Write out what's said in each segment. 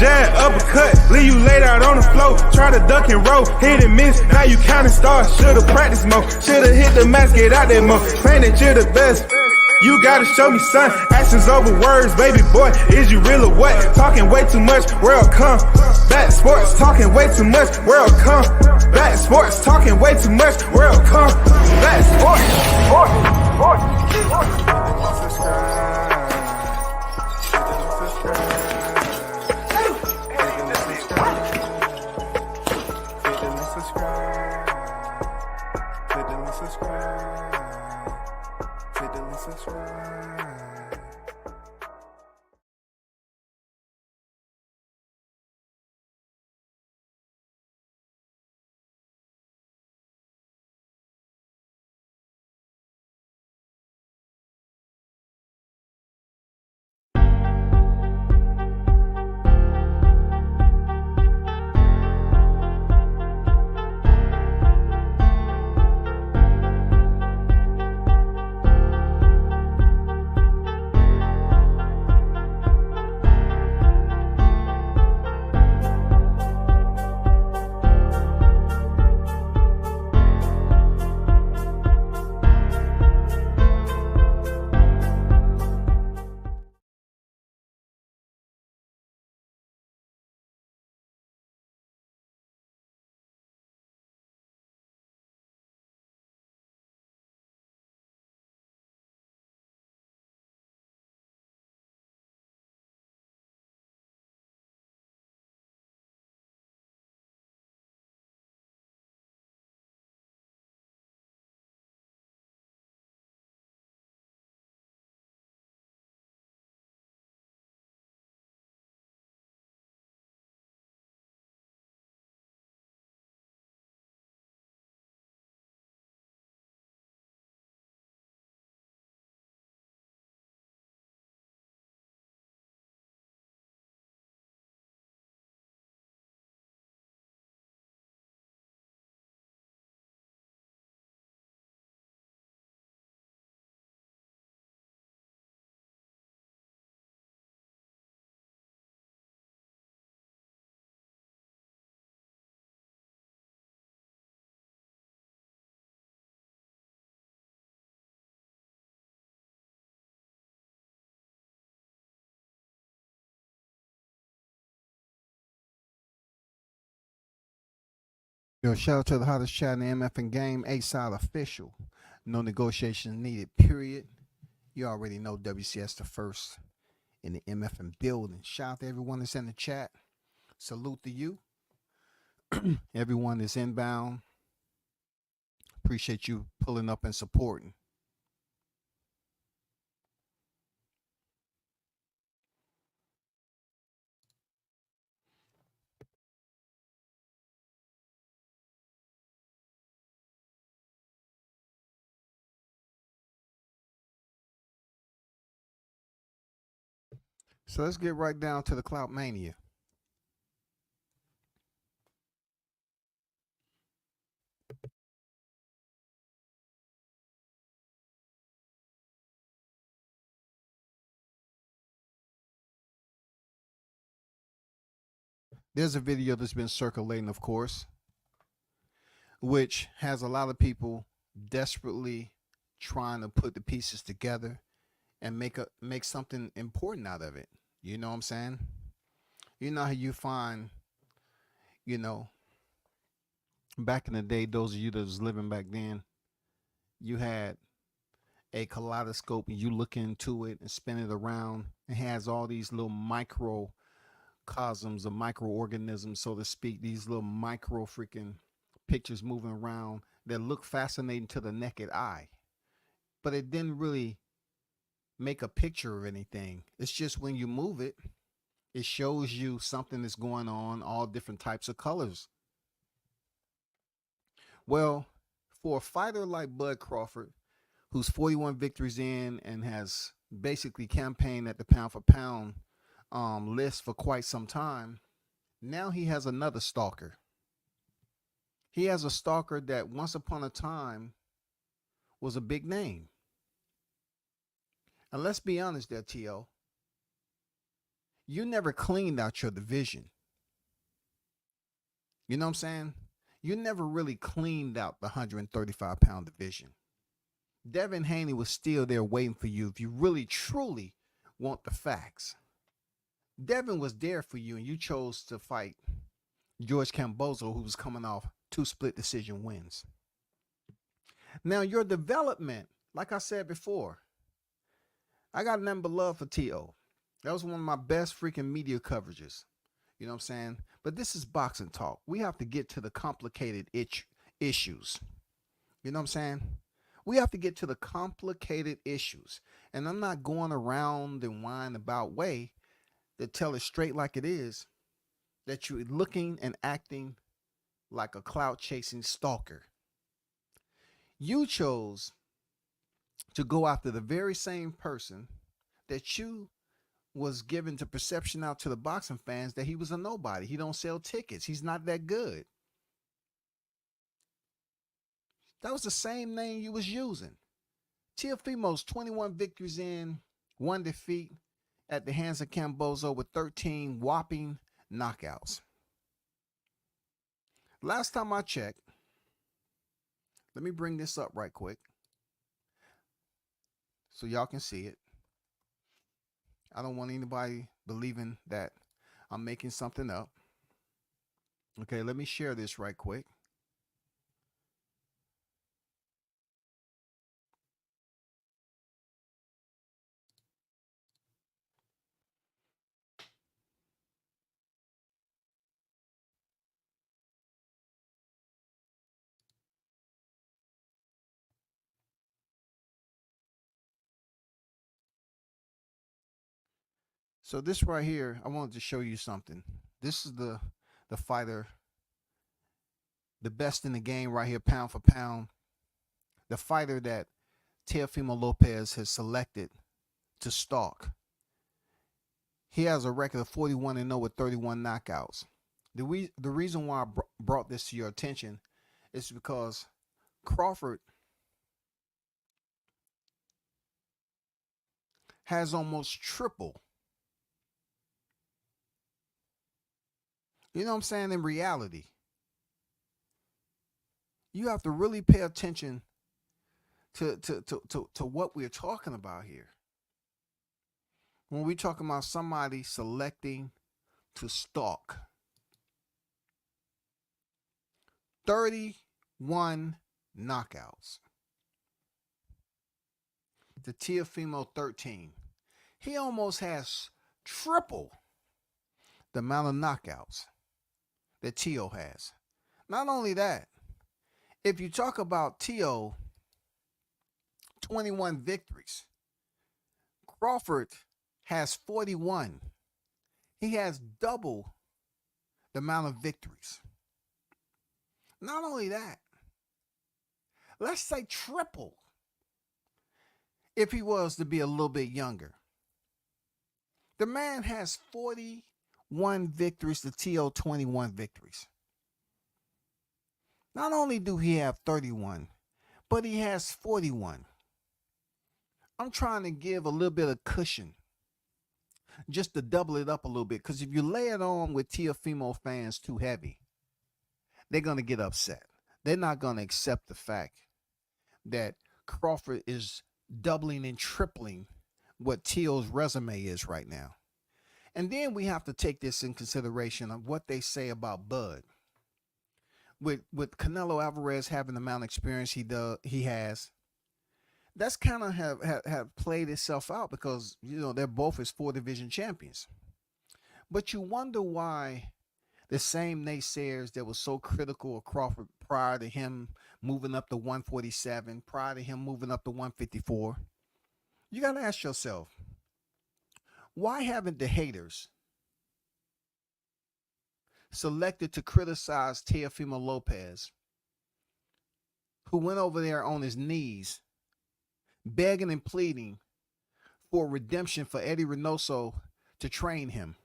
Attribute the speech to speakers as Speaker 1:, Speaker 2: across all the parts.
Speaker 1: jab, uppercut, leave you laid out on the floor. Try to duck and roll, hit and miss, now you counting stars. Should've practiced more, should've hit the mask, get out there more. Claim that you're the best. You gotta show me, son. Actions over words, baby boy. Is you real or what? Talking way too much, world come. Back sports, talking way too much, world come. Back sports, talking way too much, world come. Back sports,
Speaker 2: Yo, shout out to the hottest chat in the MF and game, A-Side official. No negotiations needed, period. You already know WCS the first in the MF and building. Shout out to everyone that's in the chat. Salute to you. Everyone that's inbound. Appreciate you pulling up and supporting. So let's get right down to the Clout Mania. There's a video that's been circulating, of course, which has a lot of people desperately trying to put the pieces together and make something important out of it. You know what I'm saying? You know how you find, back in the day, those of you that was living back then, you had a kaleidoscope and you look into it and spin it around. It has all these little microcosms of microorganisms, so to speak, these little micro freaking pictures moving around that look fascinating to the naked eye. But it didn't really make a picture of anything. It's just when you move it, it shows you something that's going on, all different types of colors. Well, for a fighter like Bud Crawford, who's 41 victories in and has basically campaigned at the pound for pound list for quite some time, now he has another stalker. He has a stalker that once upon a time was a big name. And let's be honest there, T.O. you never cleaned out your division. You know what I'm saying? You never really cleaned out the 135-pound division. Devin Haney was still there waiting for you if you really, truly want the facts. Devin was there for you, and you chose to fight George Cambozo, who was coming off 2 split decision wins. Now, your development, like I said before, I got nothing but love for T.O. That was one of my best freaking media coverages. You know what I'm saying? But this is boxing talk. We have to get to the complicated issues. You know what I'm saying? We have to get to the complicated issues. And I'm not going around and whine about way to tell it straight like it is that you're looking and acting like a clout-chasing stalker. You chose to go after the very same person that you was given to perception out to the boxing fans that he was a nobody. He don't sell tickets. He's not that good. That was the same name you was using. Teofimo's 21 victories in, 1 defeat at the hands of Cambozo with 13 whopping knockouts. Last time I checked, let me bring this up right quick so y'all can see it. I don't want anybody believing that I'm making something up. Okay, let me share this right quick. So this right here, I wanted to show you something. This is the fighter, the best in the game right here, pound for pound. The fighter that Teofimo Lopez has selected to stalk. He has a record of 41-0 with 31 knockouts. The reason why I brought this to your attention is because Crawford has almost triple. You know what I'm saying? In reality, you have to really pay attention to what we're talking about here. When we're talking about somebody selecting to stalk. 31 knockouts. To Teofimo 13. He almost has triple the amount of knockouts that Teo has. Not only that, if you talk about Teo, 21 victories. Crawford has 41. He has double the amount of victories. Not only that, let's say triple if he was to be a little bit younger. The man has 41 victories to Teo 21 victories. Not only do he have 31, but he has 41. I'm trying to give a little bit of cushion just to double it up a little bit, because if you lay it on with Teofimo fans too heavy, they're going to get upset. They're not going to accept the fact that Crawford is doubling and tripling what Teo's resume is right now. And then we have to take this in consideration of what they say about Bud. With Canelo Alvarez having the amount of experience he has, that's kind of have played itself out because, you know, they're both his 4 division champions. But you wonder why the same naysayers that was so critical of Crawford prior to him moving up to 147, prior to him moving up to 154, you got to ask yourself, why haven't the haters selected to criticize Teofimo Lopez, who went over there on his knees, begging and pleading for redemption for Eddie Reynoso to train him?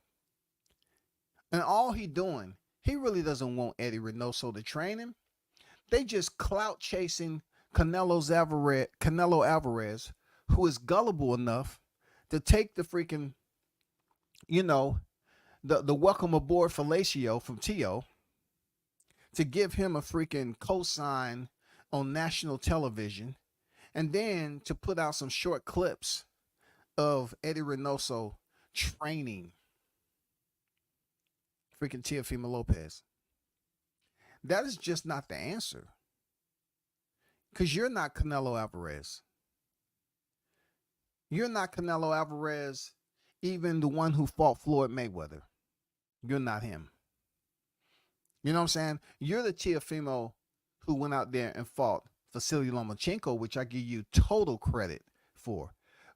Speaker 2: And all he doing, he really doesn't want Eddie Reynoso to train him. They just clout chasing Canelo Alvarez, who is gullible enough to take the freaking you know, the welcome aboard fellatio from Tio to give him a freaking cosign on national television, and then to put out some short clips of Eddie Reynoso training freaking Teofimo Lopez. That is just not the answer. Because you're not Canelo Alvarez. You're not Canelo Alvarez, even the one who fought Floyd Mayweather. You're not him. You know what I'm saying? You're the Teofimo who went out there and fought Vasily Lomachenko, which I give you total credit for.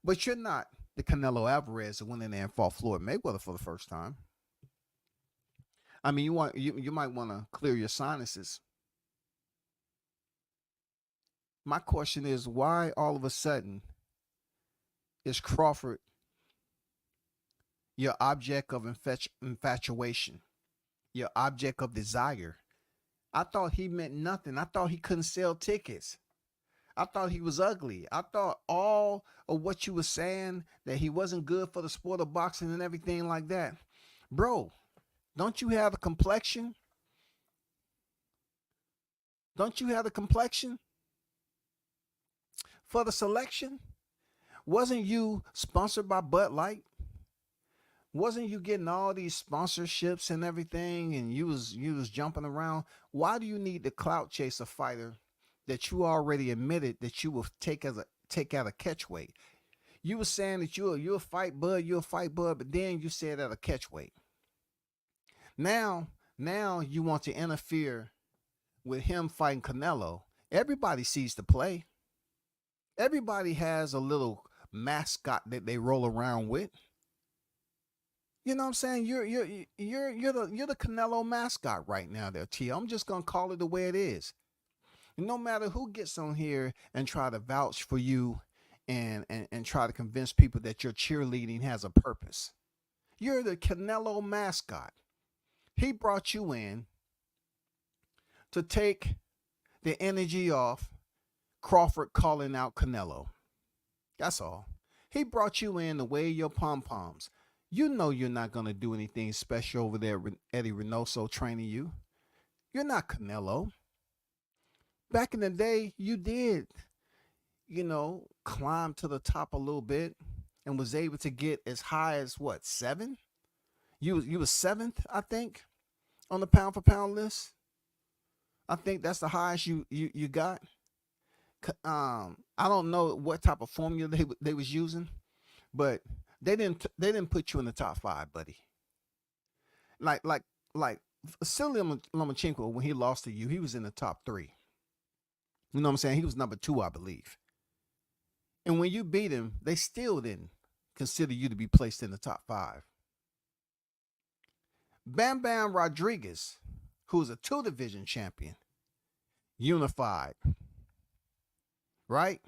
Speaker 2: But you're not the Canelo Alvarez who went in there and fought Floyd Mayweather for the first time. I mean, you might want to clear your sinuses. My question is, why all of a sudden is Crawford your object of infatuation, your object of desire? I thought he meant nothing. I thought he couldn't sell tickets. I thought he was ugly. I thought all of what you were saying, that he wasn't good for the sport of boxing and everything like that. Bro, don't you have a complexion? Don't you have the complexion for the selection? Wasn't you sponsored by Bud Light? Wasn't you getting all these sponsorships and everything, and you was jumping around? Why do you need to clout chase a fighter that you already admitted that you will take out a catch weight? You were saying that you'll fight Bud, but then you said at a catch weight. Now you want to interfere with him fighting Canelo. Everybody sees the play. Everybody has a little mascot that they roll around with. You know what I'm saying? You're the Canelo mascot right now there, T. I'm just gonna call it the way it is. No matter who gets on here and try to vouch for you and try to convince people that your cheerleading has a purpose. You're the Canelo mascot. He brought you in to take the energy off Crawford calling out Canelo. That's all. He brought you in to wave your pom-poms. You know you're not going to do anything special over there with Eddie Reynoso training you. You're not Canelo. Back in the day, you did, climb to the top a little bit and was able to get as high as what, 7? You was 7th, I think, on the pound for pound list. I think that's the highest you got. I don't know what type of formula they was using, but they didn't put you in the top 5, buddy. Like Vasily Lomachenko, when he lost to you, he was in the top 3. You know what I'm saying? He was number 2, I believe. And when you beat him, they still didn't consider you to be placed in the top 5. Bam Bam Rodriguez, who's a 2-division champion, unified, right?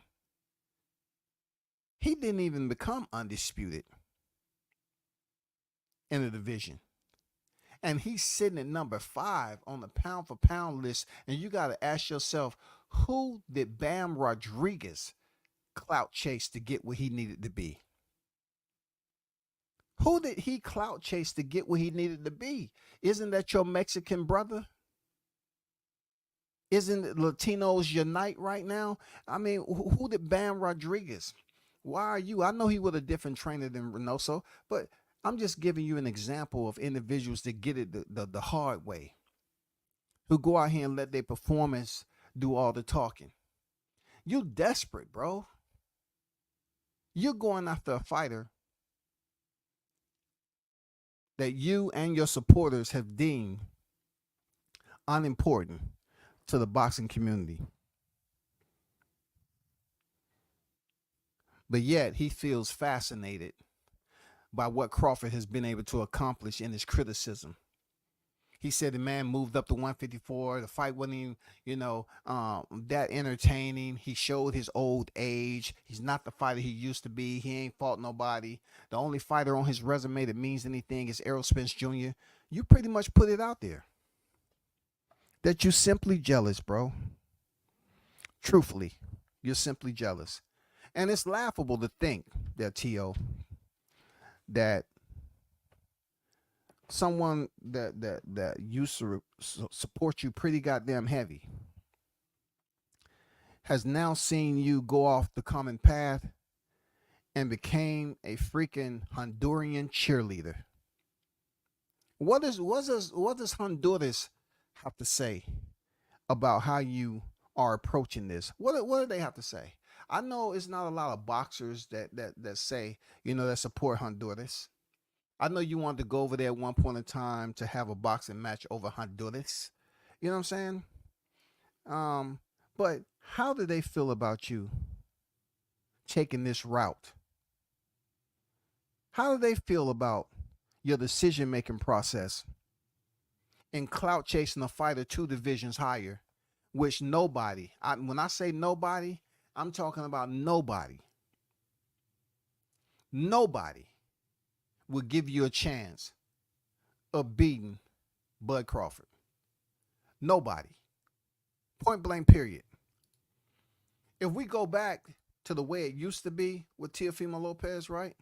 Speaker 2: He didn't even become undisputed in the division. And he's sitting at number 5 on the pound for pound list. And you got to ask yourself, who did Bam Rodriguez clout chase to get where he needed to be? Who did he clout chase to get where he needed to be? Isn't that your Mexican brother? Isn't it Latinos unite right now? I mean, who did Bam Rodriguez? Why are you? I know he was a different trainer than Reynoso, but I'm just giving you an example of individuals that get it the hard way, who go out here and let their performance do all the talking. You desperate, bro. You're going after a fighter that you and your supporters have deemed unimportant to the boxing community. But yet he feels fascinated by what Crawford has been able to accomplish in his criticism. He said the man moved up to 154. The fight wasn't even, that entertaining. He showed his old age. He's not the fighter he used to be. He ain't fought nobody. The only fighter on his resume that means anything is Errol Spence Jr. You pretty much put it out there that you're simply jealous, bro. Truthfully, you're simply jealous. And it's laughable to think that, T.O., that someone that used to support you pretty goddamn heavy has now seen you go off the common path and became a freaking Honduran cheerleader. What does Honduras have to say about how you are approaching this? What do they have to say? I know it's not a lot of boxers that say, that support Honduras. I know you wanted to go over there at one point in time to have a boxing match over Honduras. You know what I'm saying? But how do they feel about you taking this route? How do they feel about your decision making process in clout chasing a fighter 2 divisions higher, which nobody, when I say nobody, I'm talking about nobody will give you a chance of beating Bud Crawford. Nobody. Point blank, period. If we go back to the way it used to be with Teofimo Lopez, right?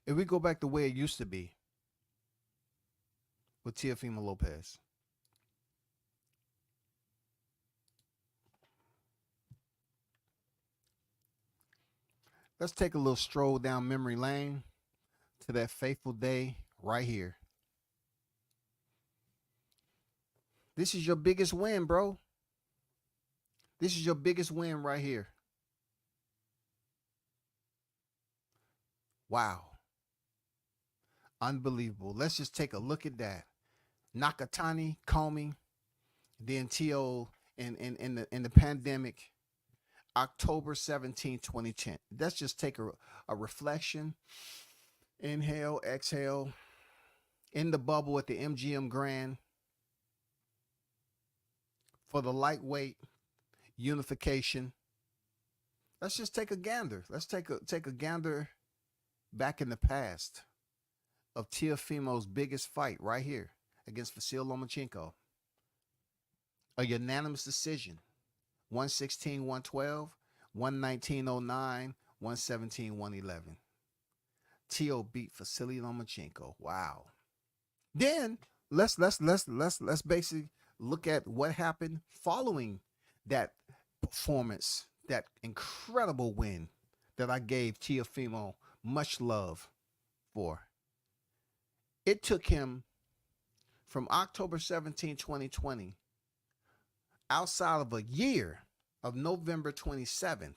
Speaker 2: If we go back the way it used to be with Teofimo Lopez, let's take a little stroll down memory lane to that fateful day right here. This is your biggest win, bro. This is your biggest win right here. Wow. Unbelievable. Let's just take a look at that. Nakatani, Comey, then Teo in the pandemic, October 17, 2010. Let's just take a reflection. Inhale, exhale. In the bubble at the MGM Grand for the lightweight unification. Let's just take a gander. Let's take a gander back in the past of Teofimo's biggest fight right here against Vasyl Lomachenko. A unanimous decision. 116-112, 119-09, 117-111. Teo beat Vasily Lomachenko. Wow. Then let's basically look at what happened following that performance, that incredible win that I gave Teofimo much love for. It took him from October 17, 2020, outside of a year of November 27th,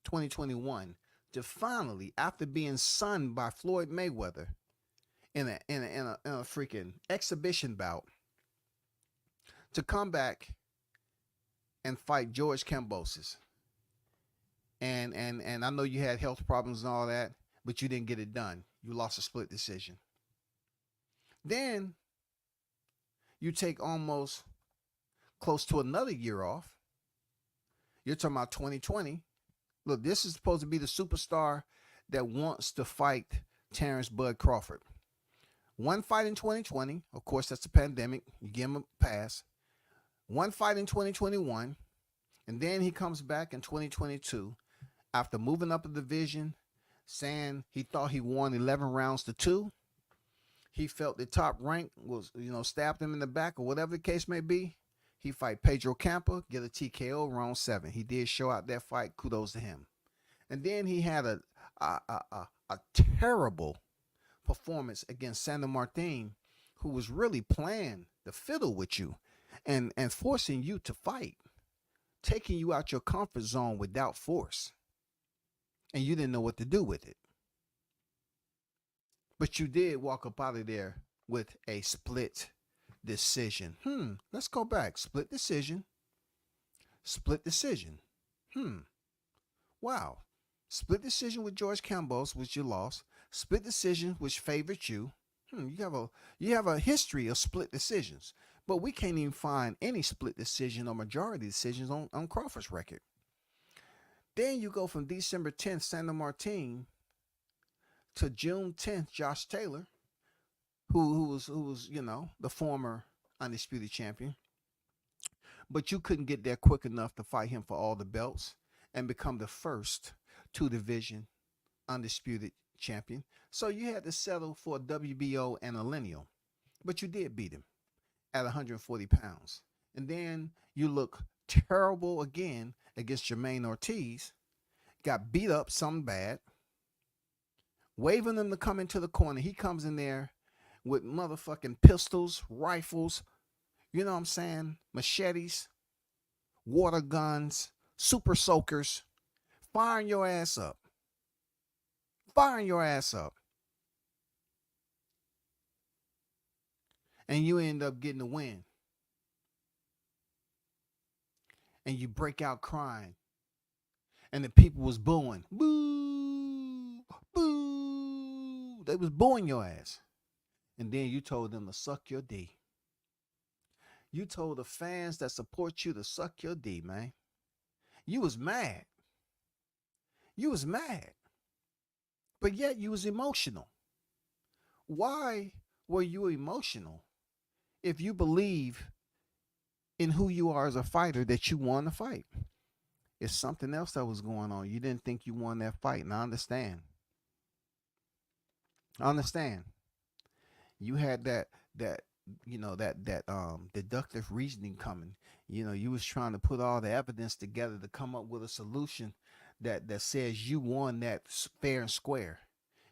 Speaker 2: 2021, to finally, after being sunned by Floyd Mayweather in a freaking exhibition bout, to come back and fight George Kambosos. And I know you had health problems and all that, but you didn't get it done. You lost a split decision. Then you take almost close to another year off. You're talking about 2020. Look, this is supposed to be the superstar that wants to fight Terrence Bud Crawford. One fight in 2020. Of course, that's the pandemic. You give him a pass. One fight in 2021. And then he comes back in 2022 after moving up a division, saying he thought he won 11 rounds to 2. He felt the top rank was, stabbed him in the back or whatever the case may be. He fight Pedro Campa, get a TKO round 7. He did show out that fight. Kudos to him. And then he had a terrible performance against Sandor Martin, who was really playing the fiddle with you and forcing you to fight, taking you out your comfort zone without force. And you didn't know what to do with it. But you did walk up out of there with a split decision. Let's go back. Split decision. Split decision. Wow. Split decision with George Kambosos, which you lost. Split decision, which favored you. You have a history of split decisions. But we can't even find any split decision or majority decisions on Crawford's record. Then you go from December 10th, Sandor Martin, to June 10th, Josh Taylor, who was the former undisputed champion, but you couldn't get there quick enough to fight him for all the belts and become the first two division undisputed champion. So you had to settle for a WBO and a lineal, but you did beat him at 140 pounds. And then you look terrible again against Jermaine Ortiz, got beat up something bad, waving them to come into the corner. He comes in there with motherfucking pistols, rifles, you know what I'm saying, machetes, water guns, super soakers, firing your ass up. Firing your ass up. And you end up getting the win. And you break out crying. And the people was booing. Boo! Boo! They was booing your ass. And then you told them to suck your D. You told the fans that support you to suck your D, man. You was mad. You was mad. But yet you was emotional. Why were you emotional if you believe in who you are as a fighter that you won the fight? It's something else that was going on. You didn't think you won that fight, and I understand. I understand. You had that deductive reasoning coming. You know, you was trying to put all the evidence together to come up with a solution that says you won that fair and square.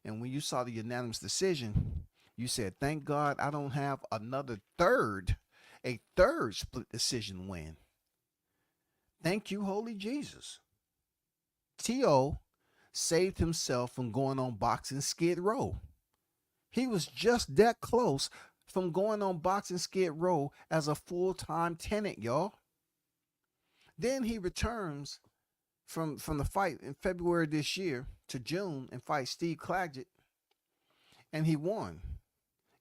Speaker 2: And when you saw the unanimous decision, you said, thank God I don't have a third split decision win. Thank you, Holy Jesus. T.O. saved himself from going on boxing Skid Row. He was just that close from going on boxing Skid Row as a full-time tenant, y'all. Then he returns from the fight in February this year to June and fight Steve Claggett, and he won.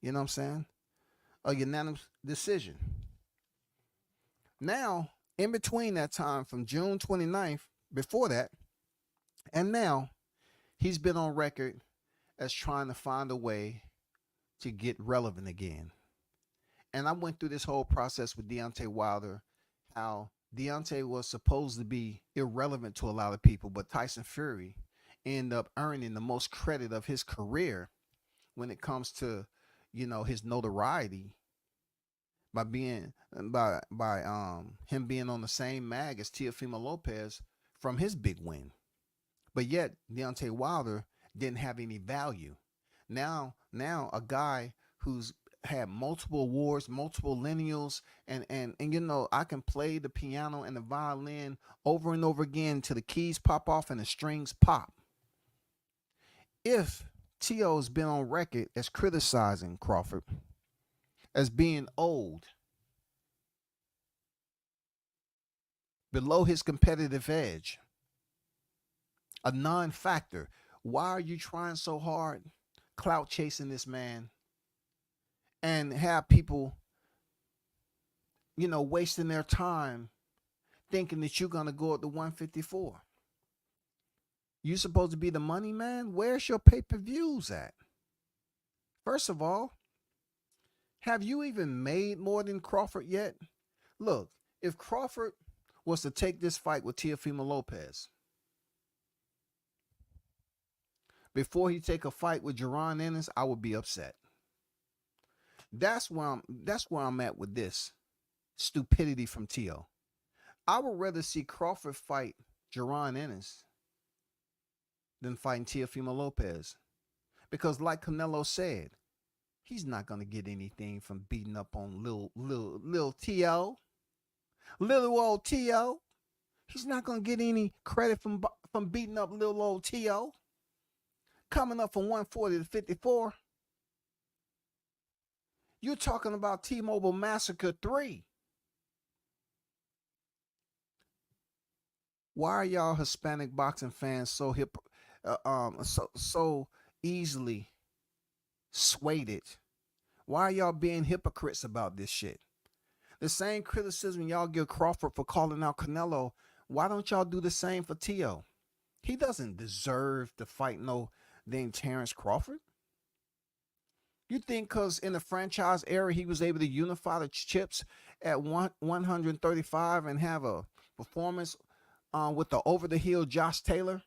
Speaker 2: You know what I'm saying? A unanimous decision. Now, in between that time from June 29th, before that, and now, he's been on record as trying to find a way to get relevant again. And I went through this whole process with Deontay Wilder, how Deontay was supposed to be irrelevant to a lot of people, but Tyson Fury ended up earning the most credit of his career when it comes to, you know, his notoriety by being by him being on the same mag as Teofimo Lopez from his big win. But yet Deontay Wilder didn't have any value. Now a guy who's had multiple awards, multiple lineals, and you know, I can play the piano and the violin over and over again till the keys pop off and the strings pop. If T.O.'s been on record as criticizing Crawford as being old, below his competitive edge, a non-factor, why are you trying so hard clout chasing this man and have people, you know, wasting their time thinking that you're going to go up to 154? You supposed to be the money man? Where's your pay-per-views at? First of all, have you even made more than Crawford yet? Look, if Crawford was to take this fight with Teofimo Lopez before he take a fight with Jaron Ennis, I would be upset. That's where I'm at with this stupidity from T.O. I would rather see Crawford fight Jaron Ennis than fighting Teofimo Lopez. Because like Canelo said, he's not going to get anything from beating up on little T.O. Little old T.O. He's not going to get any credit from beating up little old T.O. Coming up from 140 to 54. You're talking about T-Mobile Massacre 3. Why are y'all Hispanic boxing fans so so easily swayed? Why are y'all being hypocrites about this shit? The same criticism y'all give Crawford for calling out Canelo, why don't y'all do the same for T.O.? He doesn't deserve to fight no dang Terrence Crawford. You think because in the franchise era he was able to unify the chips at 135 and have a performance with the over the hill Josh Taylor,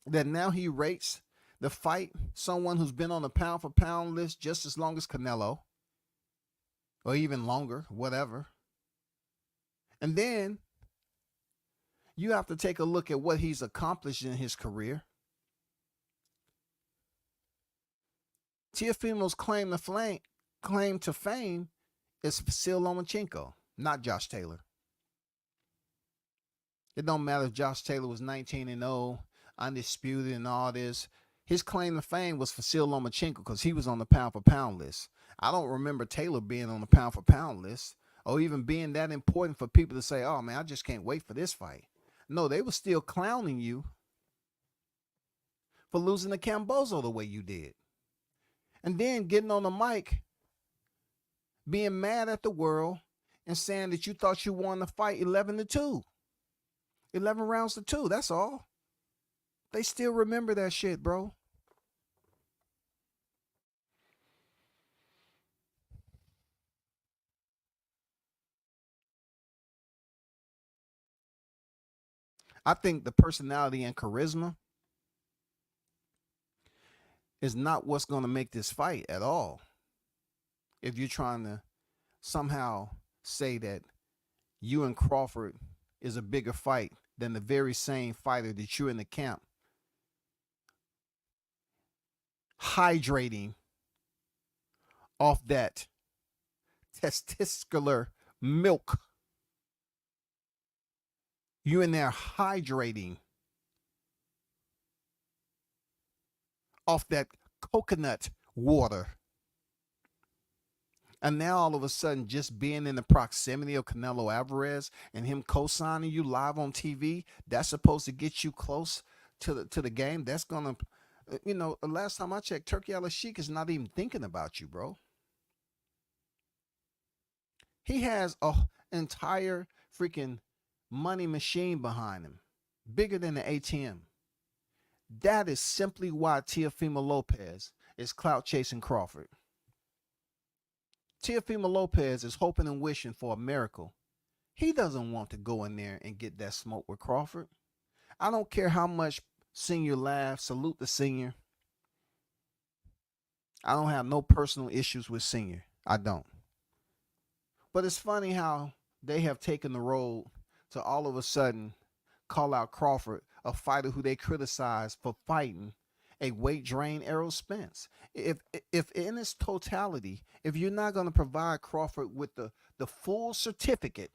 Speaker 2: that now he rates the fight someone who's been on the pound for pound list just as long as Canelo, or even longer, whatever. And then you have to take a look at what he's accomplished in his career. Teofimo's claim to fame is Vasyl Lomachenko, not Josh Taylor. It don't matter if Josh Taylor was 19-0, undisputed and all this. His claim to fame was Vasyl Lomachenko because he was on the pound for pound list. I don't remember Taylor being on the pound for pound list or even being that important for people to say, oh man, I just can't wait for this fight. No, they were still clowning you for losing to Cambozo the way you did. And then getting on the mic, being mad at the world and saying that you thought you won the fight 11-2. 11 rounds to 2, that's all. They still remember that shit, bro. I think the personality and charisma is not what's going to make this fight at all. If you're trying to somehow say that you and Crawford is a bigger fight than the very same fighter that you're in the camp hydrating off that testicular milk. You in there hydrating off that coconut water. And now all of a sudden, just being in the proximity of Canelo Alvarez and him co-signing you live on TV, that's supposed to get you close to the game. That's gonna, last time I checked, Turki Al-Sheikh is not even thinking about you, bro. He has an entire freaking money machine behind him, bigger than the ATM. That is simply why Teofimo Lopez is clout chasing Crawford. Teofimo Lopez is hoping and wishing for a miracle. He doesn't want to go in there and get that smoke with Crawford. I don't care how much Senior laughs. Salute the Senior. I don't have no personal issues with Senior. I don't. But it's funny how they have taken the road to all of a sudden call out Crawford, a fighter who they criticize for fighting a weight drain Errol Spence. If in its totality, if you're not going to provide Crawford with the full certificate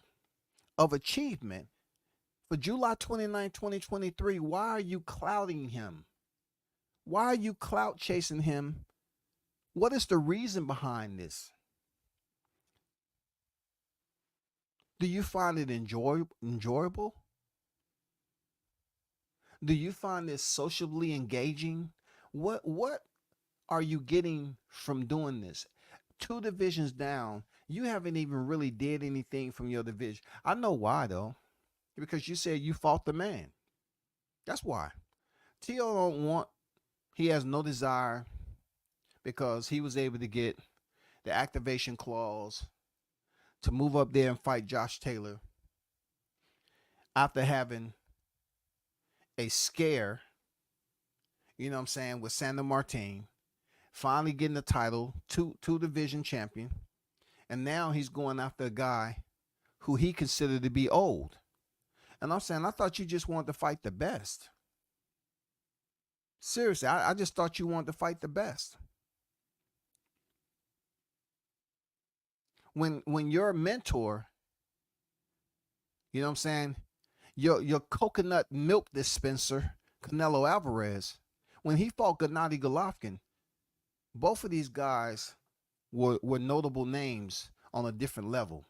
Speaker 2: of achievement for July 29, 2023, why are you clouting him? Why are you clout chasing him? What is the reason behind this? Do you find it enjoyable? Do you find this socially engaging? What are you getting from doing this? 2 divisions down, you haven't even really did anything from your division. I know why though. Because you said you fought the man. That's why. Teo don't want, he has no desire because he was able to get the activation clause to move up there and fight Josh Taylor after having a scare, you know what I'm saying, with Sandor Martin, finally getting the title, two division champion, and now he's going after a guy who he considered to be old. And I'm saying, I thought you just wanted to fight the best. Seriously, I just thought you wanted to fight the best. When your mentor, you know what I'm saying, your coconut milk dispenser, Canelo Alvarez, when he fought Gennady Golovkin, both of these guys were notable names on a different level.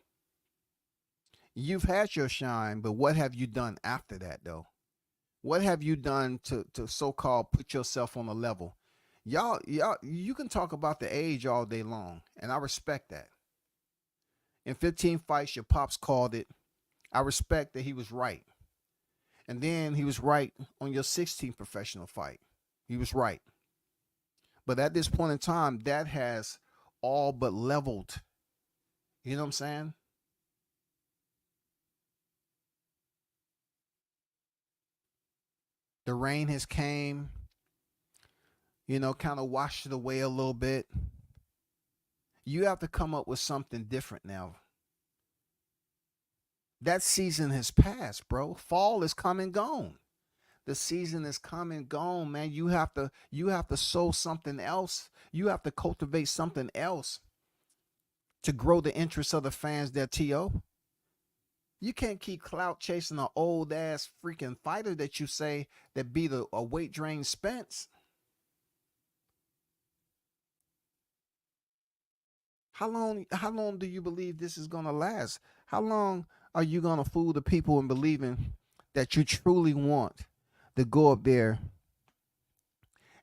Speaker 2: You've had your shine, but what have you done after that, though? What have you done to so-called put yourself on a level? Y'all, you can talk about the age all day long, and I respect that. In 15 fights, your pops called it. I respect that he was right. And then he was right on your 16th professional fight. He was right. But at this point in time, that has all but leveled. You know what I'm saying? The rain has came, kind of washed it away a little bit. You have to come up with something different now. That season has passed, bro. Fall is come and gone. The season is come and gone, man. You have to sow something else. You have to cultivate something else to grow the interest of the fans there, T.O. You can't keep clout chasing an old ass freaking fighter that you say that beat a weight drain Spence. How long do you believe this is gonna last? How long are you gonna fool the people in believing that you truly want to go up there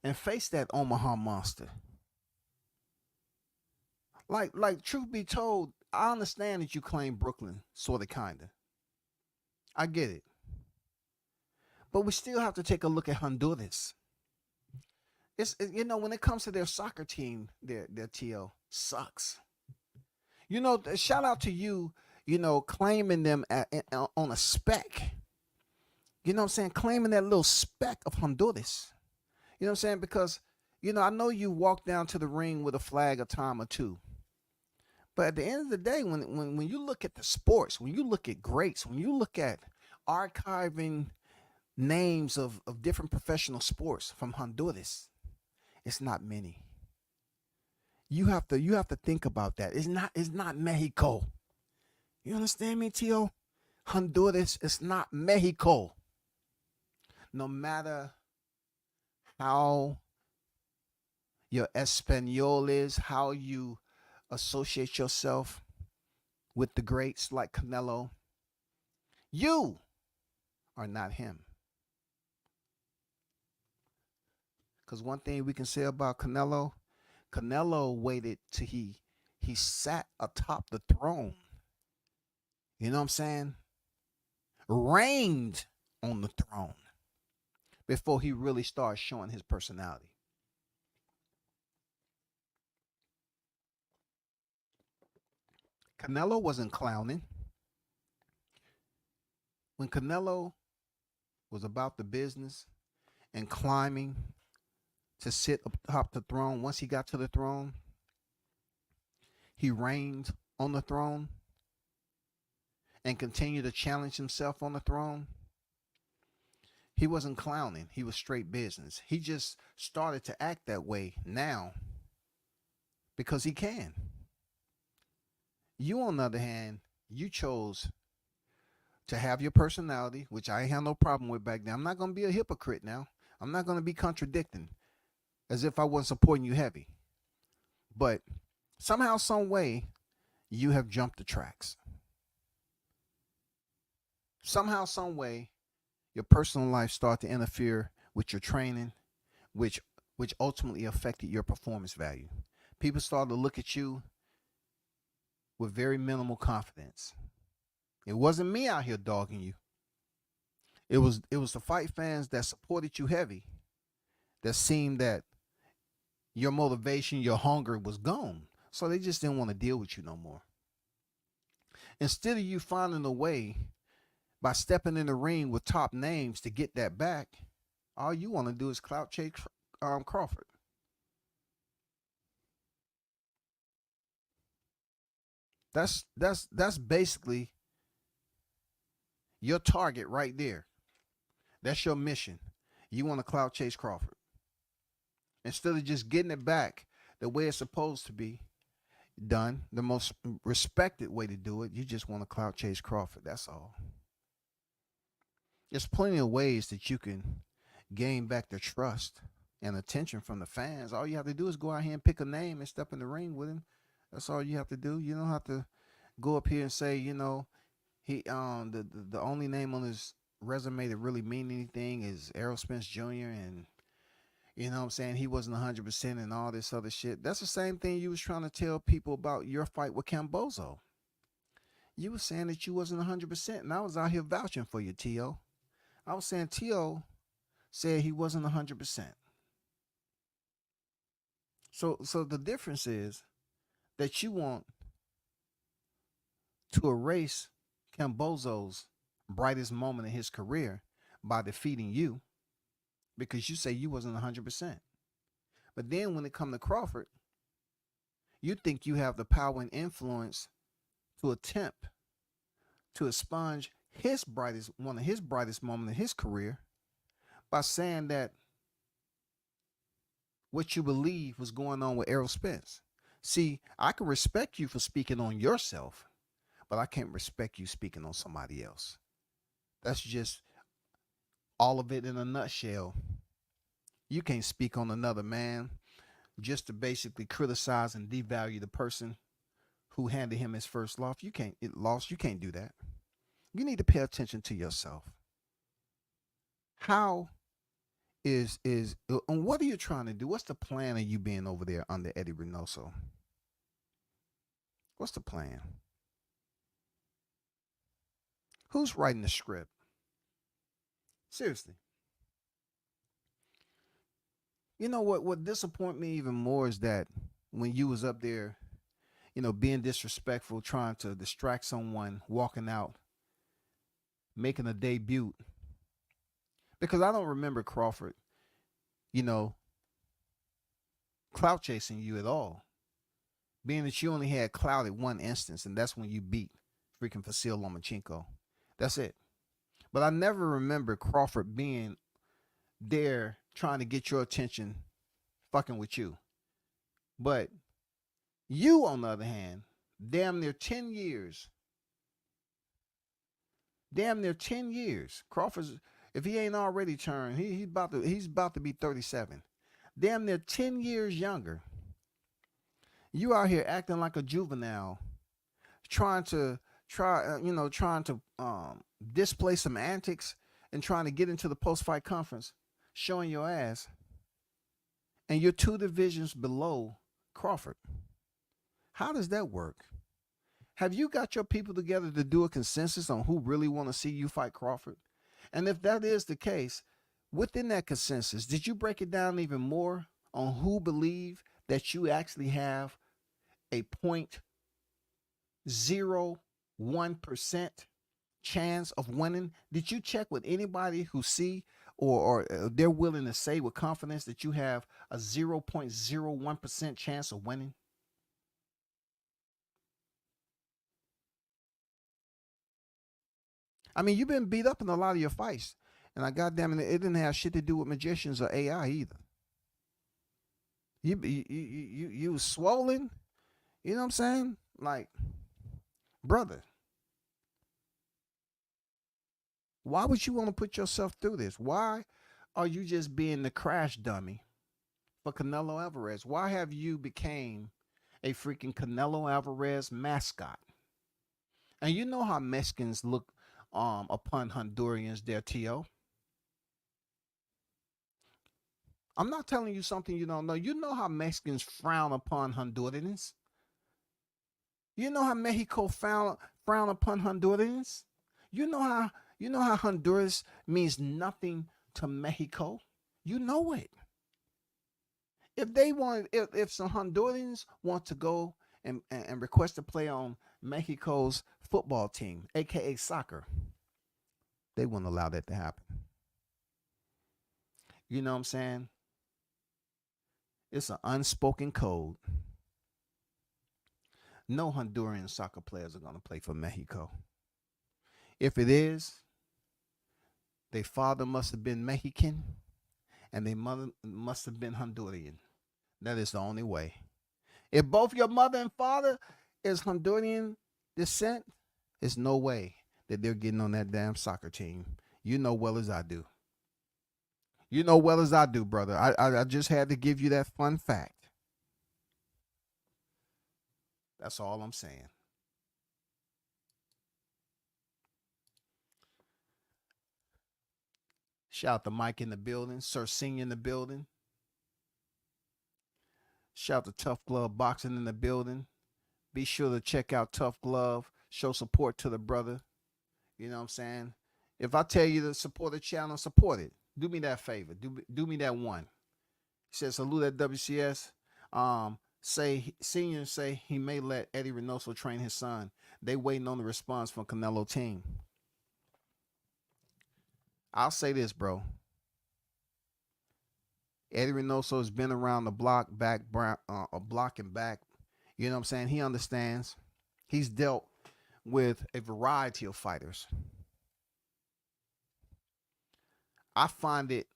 Speaker 2: and face that Omaha monster? Like truth be told, I understand that you claim Brooklyn, sorta kinda. I get it. But we still have to take a look at Honduras. When it comes to their soccer team, their TL sucks. Shout out to you, claiming them on a speck. You know what I'm saying? Claiming that little speck of Honduras. You know what I'm saying? Because, I know you walk down to the ring with a flag a time or two. But at the end of the day, when you look at the sports, when you look at greats, when you look at archiving names of different professional sports from Honduras, it's not many. You have to think about that. It's not Mexico. You understand me, Tio? Honduras is not Mexico. No matter how your Espanol is, how you associate yourself with the greats like Canelo, you are not him. Because one thing we can say about Canelo waited till he sat atop the throne. You know what I'm saying? Reigned on the throne before he really started showing his personality. Canelo wasn't clowning. When Canelo was about the business and climbing to sit atop the throne, once he got to the throne, he reigned on the throne and continued to challenge himself on the throne. He wasn't clowning. He was straight business. He just started to act that way now because he can. You, on the other hand, you chose to have your personality, which I ain't had no problem with back then. I'm not going to be a hypocrite now. I'm not going to be contradicting as if I wasn't supporting you heavy. But somehow, some way, you have jumped the tracks. Somehow, some way, your personal life started to interfere with your training, which ultimately affected your performance value. People started to look at you with very minimal confidence. It wasn't me out here dogging you. It was the fight fans that supported you heavy, that seemed that your motivation, your hunger was gone. So they just didn't want to deal with you no more. Instead of you finding a way by stepping in the ring with top names to get that back, all you want to do is clout chase Crawford. That's basically your target right there. That's your mission. You want to clout chase Crawford. Instead of just getting it back the way it's supposed to be done, the most respected way to do it, you just want to clout chase Crawford. That's all. There's plenty of ways that you can gain back the trust and attention from the fans. All you have to do is go out here and pick a name and step in the ring with him. That's all you have to do. You don't have to go up here and say, he the only name on his resume that really mean anything is Errol Spence Jr. and you know what I'm saying, he wasn't 100% and all this other shit. That's the same thing you was trying to tell people about your fight with Cambozo. You were saying that you wasn't 100%, and I was out here vouching for you, T.O. I was saying T.O. said he wasn't 100%. So the difference is that you want to erase Cambozo's brightest moment in his career by defeating you because you say you wasn't 100%. But then when it come to Crawford, you think you have the power and influence to attempt to expunge one of his brightest moments in his career by saying that what you believe was going on with Errol Spence. See, I can respect you for speaking on yourself, but I can't respect you speaking on somebody else. That's just all of it in a nutshell. You can't speak on another man just to basically criticize and devalue the person who handed him his first loss. You can't do that. You need to pay attention to yourself. How and what are you trying to do? What's the plan of you being over there under Eddie Reynoso? What's the plan? Who's writing the script? Seriously. You know what disappointed me even more is that when you was up there, being disrespectful, trying to distract someone, walking out, making a debut. Because I don't remember Crawford, clout chasing you at all. Being that you only had clout at one instance, and that's when you beat freaking Vasil Lomachenko. That's it. But I never remember Crawford being there trying to get your attention, fucking with you. But you, on the other hand, damn near 10 years. Crawford's, if he ain't already turned, he's about to be 37. Damn near 10 years younger. You out here acting like a juvenile, trying to display some antics and trying to get into the post-fight conference, showing your ass, and you're 2 divisions below Crawford. How does that work? Have you got your people together to do a consensus on who really want to see you fight Crawford? And if that is the case, within that consensus, did you break it down even more on who believe that you actually have a 0.01% chance of winning? Did you check with anybody who see or they're willing to say with confidence that you have a 0.01% chance of winning? I mean, you've been beat up in a lot of your fights, and goddamn it didn't have shit to do with magicians or AI either. You was swollen, you know what I'm saying? Like, brother, why would you want to put yourself through this? Why are you just being the crash dummy for Canelo Alvarez? Why have you became a freaking Canelo Alvarez mascot? And you know how Mexicans look upon Hondurans, there, Tio. I'm not telling you something you don't know. You know how Mexicans frown upon Hondurans. You know how Mexico frown upon Hondurans. You know how Honduras means nothing to Mexico. You know it. If some Hondurans want to go and request to play on Mexico's football team, aka soccer, they wouldn't allow that to happen. You know what I'm saying? It's an unspoken code. No Honduran soccer players are going to play for Mexico. If it is, their father must have been Mexican and their mother must have been Honduran. That is the only way. If both your mother and father is Honduran descent, there's no way that they're getting on that damn soccer team. You know well as I do. You know well as I do, brother. I just had to give you that fun fact. That's all I'm saying. Shout out to Mike in the building, Sir Senior in the building. Shout out to Tough Glove Boxing in the building. Be sure to check out Tough Glove. Show support to the brother. You know what I'm saying? If I tell you to support the channel, support it. Do me that favor. Do me that one. He says, salute at WCS. Senior say he may let Eddie Reynoso train his son. They waiting on the response from Canelo team. I'll say this, bro. Eddie Reynoso has been around the block, a block and back. You know what I'm saying? He understands. He's dealt with a variety of fighters. I find it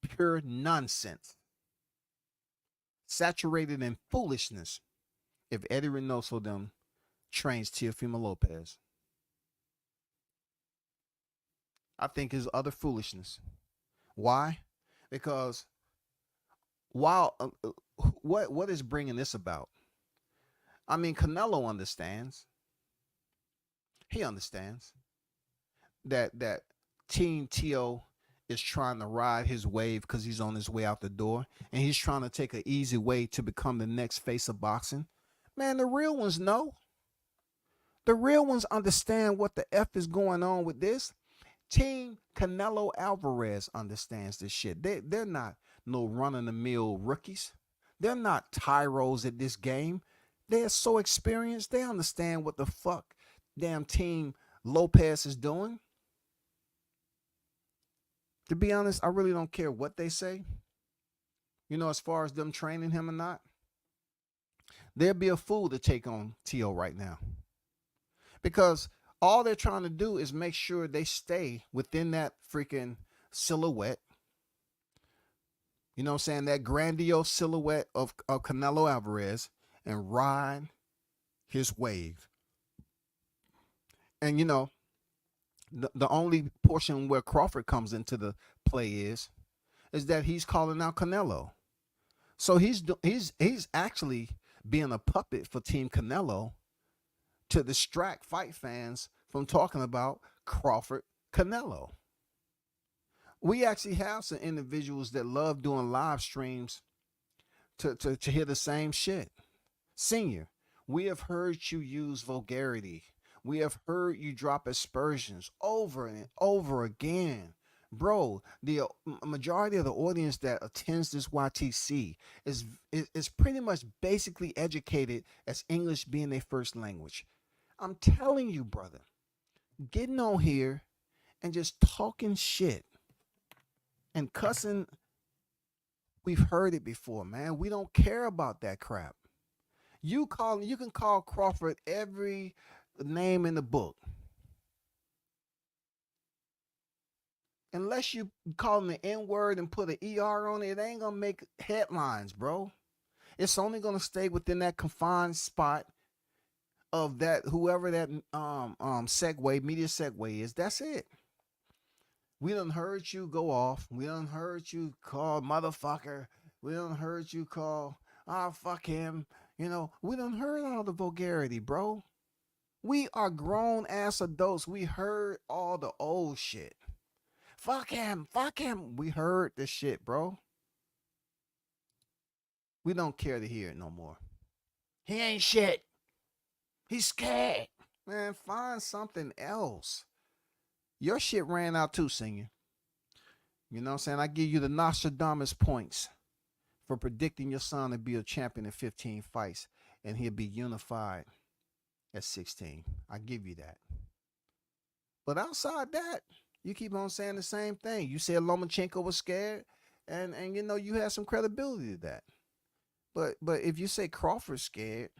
Speaker 2: pure nonsense, saturated in foolishness, if Eddie Reynoso them trains Teofimo Lopez. I think it's utter foolishness. Why? Because while what is bringing this about? I mean, Canelo understands. He understands that Team Teo is trying to ride his wave because he's on his way out the door, and he's trying to take an easy way to become the next face of boxing. Man, the real ones know. The real ones understand what the F is going on with this. Team Canelo Alvarez understands this shit. They're not no run-of-the-mill rookies. They're not tyros at this game. They're so experienced. They understand what the fuck damn Team Lopez is doing. To be honest, I really don't care what they say. You know, as far as them training him or not. They'd be a fool to take on Teo right now. Because all they're trying to do is make sure they stay within that freaking silhouette. You know what I'm saying? That grandiose silhouette of Canelo Alvarez and ride his wave. And, you know, the only portion where Crawford comes into the play is that he's calling out Canelo. So he's actually being a puppet for Team Canelo to distract fight fans from talking about Crawford Canelo. We actually have some individuals that love doing live streams to hear the same shit. Senior, we have heard you use vulgarity. We have heard you drop aspersions over and over again. Bro, the majority of the audience that attends this YTC is pretty much basically educated as English being their first language. I'm telling you, brother, getting on here and just talking shit and cussing, we've heard it before, man. We don't care about that crap. You can call Crawford every name in the book. Unless you call him the N-word and put an ER on it, it ain't gonna make headlines, bro. It's only gonna stay within that confined spot of that whoever that media segue is. That's it. We done heard you go off. We done heard you call motherfucker. We done heard you call fuck him. You know, we done heard all the vulgarity, bro. We are grown ass adults. We heard all the old shit. Fuck him. Fuck him. We heard this shit, bro. We don't care to hear it no more. He ain't shit. He's scared. Man, find something else. Your shit ran out too, Senior. You know what I'm saying? I give you the Nostradamus points for predicting your son to be a champion in 15 fights and he'll be unified at 16. I give you that. But outside that, you keep on saying the same thing. You said Lomachenko was scared, and you know you had some credibility to that. But if you say Crawford's scared,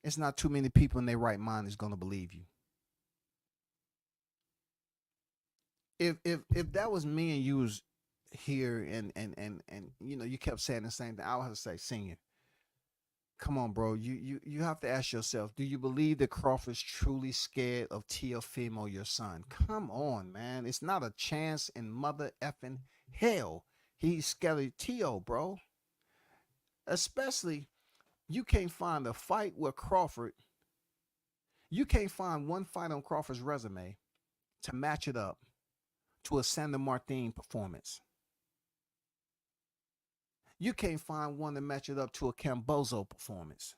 Speaker 2: it's not too many people in their right mind is gonna believe you. If that was me and you was here and you know you kept saying the same thing, I would have to say, Senior, come on, bro. You have to ask yourself, do you believe that Crawford's truly scared of Teofimo, your son? Come on, man. It's not a chance in mother effing hell he's scared of Teo, bro. Especially, you can't find a fight with Crawford. You can't find one fight on Crawford's resume to match it up to a Sandor Martin performance. You can't find one to match it up to a Cambozo performance.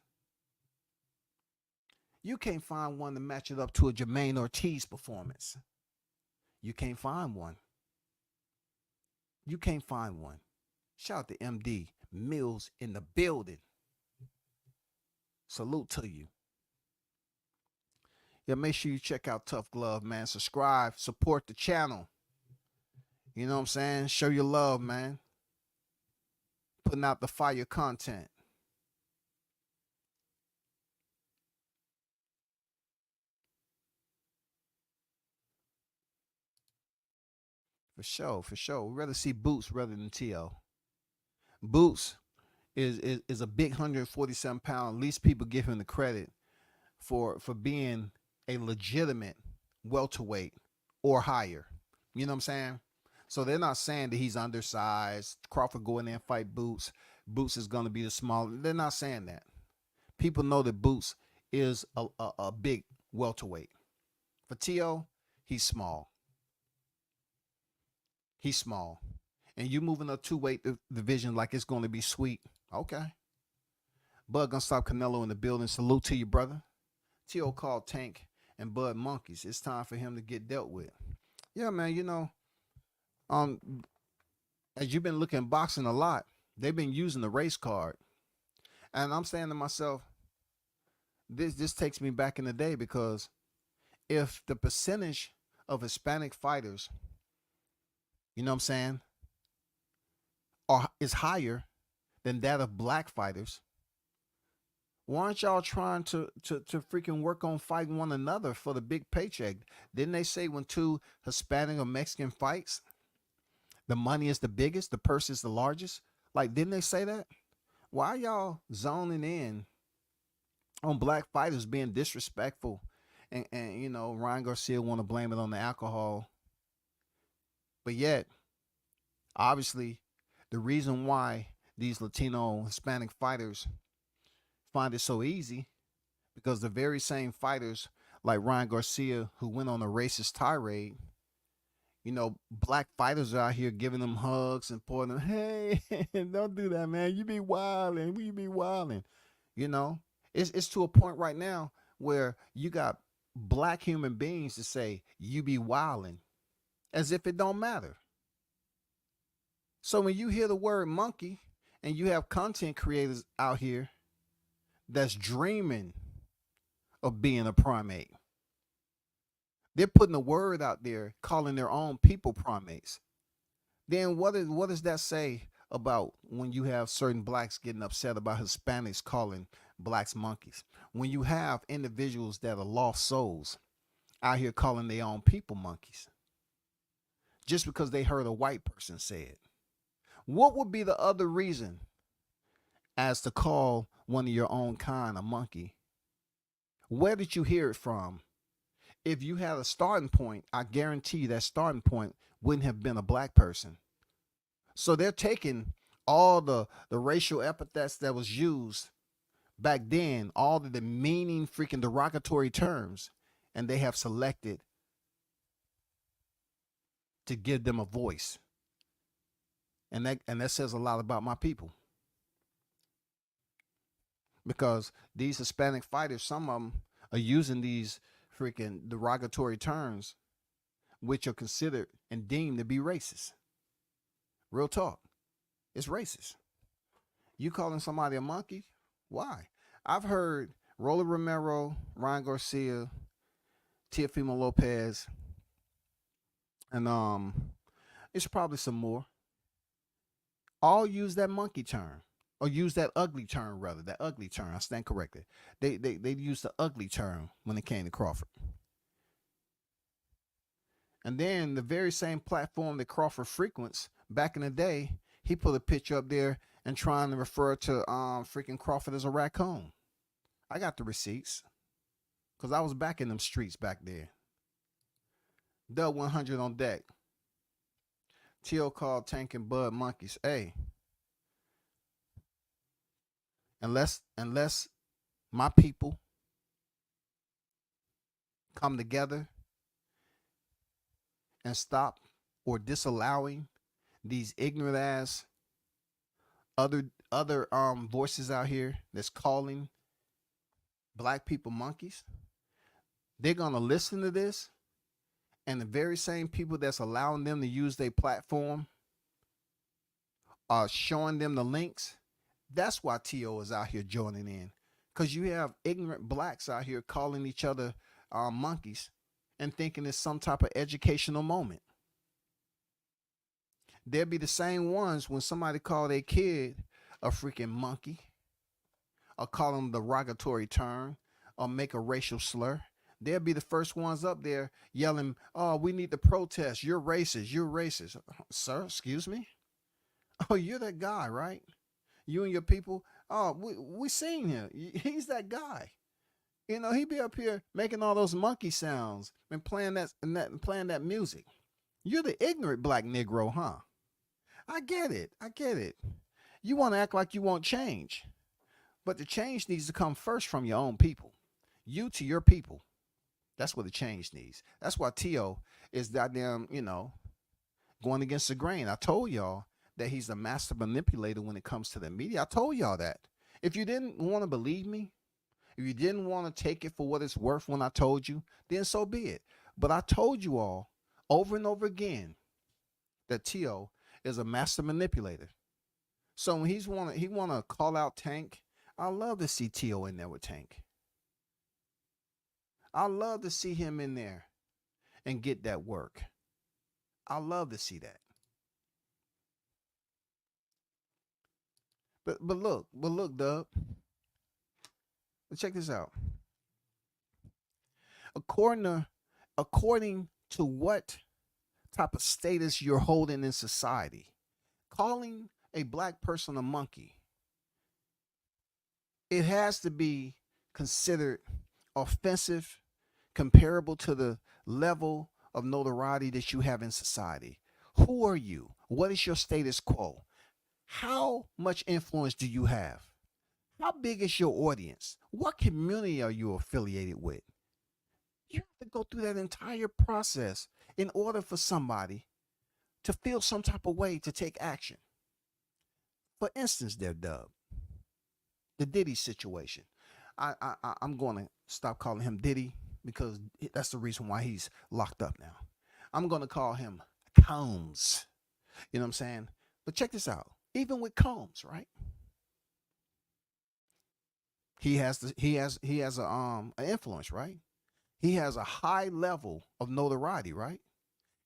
Speaker 2: You can't find one to match it up to a Jermaine Ortiz performance. You can't find one. You can't find one. Shout out to MD, Mills in the building. Salute to you. Yeah, make sure you check out Tough Glove, man. Subscribe, support the channel. You know what I'm saying? Show your love, man. Putting out the fire content. For sure, for sure. We'd rather see Boots rather than T.O. Boots is a big 147-pound. At least people give him the credit for being a legitimate welterweight or higher. You know what I'm saying? So they're not saying that he's undersized. Crawford go in there and fight Boots. Boots is going to be the smaller. They're not saying that. People know that Boots is a big welterweight. For T.O., he's small. He's small. And you moving a 2-weight division like it's going to be sweet. Okay. Bud gonna stop Canelo in the building. Salute to you, brother. T.O. called Tank and Bud monkeys. It's time for him to get dealt with. Yeah, man, you know, as you've been looking at boxing a lot, they've been using the race card. And I'm saying to myself, this takes me back in the day, because if the percentage of Hispanic fighters, you know what I'm saying, is higher than that of black fighters, why aren't y'all trying to freaking work on fighting one another for the big paycheck? Didn't they say when two Hispanic or Mexican fights, the money is the biggest, the purse is the largest? Like, didn't they say that? Why are y'all zoning in on black fighters being disrespectful? And you know, Ryan Garcia want to blame it on the alcohol. But yet, obviously, the reason why these Latino Hispanic fighters find it so easy, because the very same fighters like Ryan Garcia who went on a racist tirade, you know, black fighters are out here giving them hugs and pouring them, hey, don't do that, man. You be wilding. We be wilding. You know, it's to a point right now where you got black human beings to say you be wilding as if it don't matter. So when you hear the word monkey and you have content creators out here that's dreaming of being a primate, they're putting a word out there calling their own people primates. Then what does that say about when you have certain blacks getting upset about Hispanics calling blacks monkeys? When you have individuals that are lost souls out here calling their own people monkeys just because they heard a white person say it. What would be the other reason as to call one of your own kind a monkey? Where did you hear it from? If you had a starting point, I guarantee you that starting point wouldn't have been a black person. So they're taking all the racial epithets that was used back then, all the demeaning freaking derogatory terms, and they have selected to give them a voice. And that says a lot about my people. Because these Hispanic fighters, some of them are using these freaking derogatory terms, which are considered and deemed to be racist. Real talk. It's racist. You calling somebody a monkey? Why? I've heard Rolly Romero, Ryan Garcia, Teofimo Lopez, and it's probably some more, all use that monkey term, or use that ugly term, rather. That ugly term. I stand corrected. They used the ugly term when it came to Crawford. And then the very same platform that Crawford frequents back in the day, he put a picture up there and trying to refer to freaking Crawford as a raccoon. I got the receipts because I was back in them streets back there. Dub 100 on deck. T.O. called Tank and Bud monkeys. Hey, unless my people come together and stop or disallowing these ignorant ass other voices out here that's calling black people monkeys, they're gonna listen to this, and the very same people that's allowing them to use their platform are showing them the links That's why T.O. is out here joining in. Because you have ignorant blacks out here calling each other monkeys and thinking it's some type of educational moment. They'll be the same ones when somebody call their kid a freaking monkey or call them the derogatory term or make a racial slur. They'll be the first ones up there yelling, "Oh, we need to protest. You're racist. You're racist." Sir, excuse me? Oh, you're that guy, right? You and your people. Oh, we seen him. He's that guy. You know, he be up here making all those monkey sounds and playing that music. You're the ignorant black Negro, huh? I get it. I get it. You want to act like you want change. But the change needs to come first from your own people. You to your people. That's what the change needs. That's why T.O. is goddamn, going against the grain. I told y'all that he's a master manipulator when it comes to the media. I told y'all that. If you didn't want to believe me, if you didn't want to take it for what it's worth when I told you, then so be it. But I told you all over and over again that T.O. is a master manipulator. So when he wanna call out Tank, I love to see T.O. in there with Tank. I love to see him in there and get that work. I love to see that. But look, Dub. Check this out. According to what type of status you're holding in society, calling a black person a monkey, it has to be considered offensive, comparable to the level of notoriety that you have in society. Who are you? What is your status quo? How much influence do you have? How big is your audience? What community are you affiliated with? You have to go through that entire process in order for somebody to feel some type of way to take action. For instance, there, Dub, the Diddy situation. I'm going to stop calling him Diddy because that's the reason why he's locked up now. I'm going to call him Combs. You know what I'm saying? But check this out. Even with Combs, right? He has an influence, right? He has a high level of notoriety, right?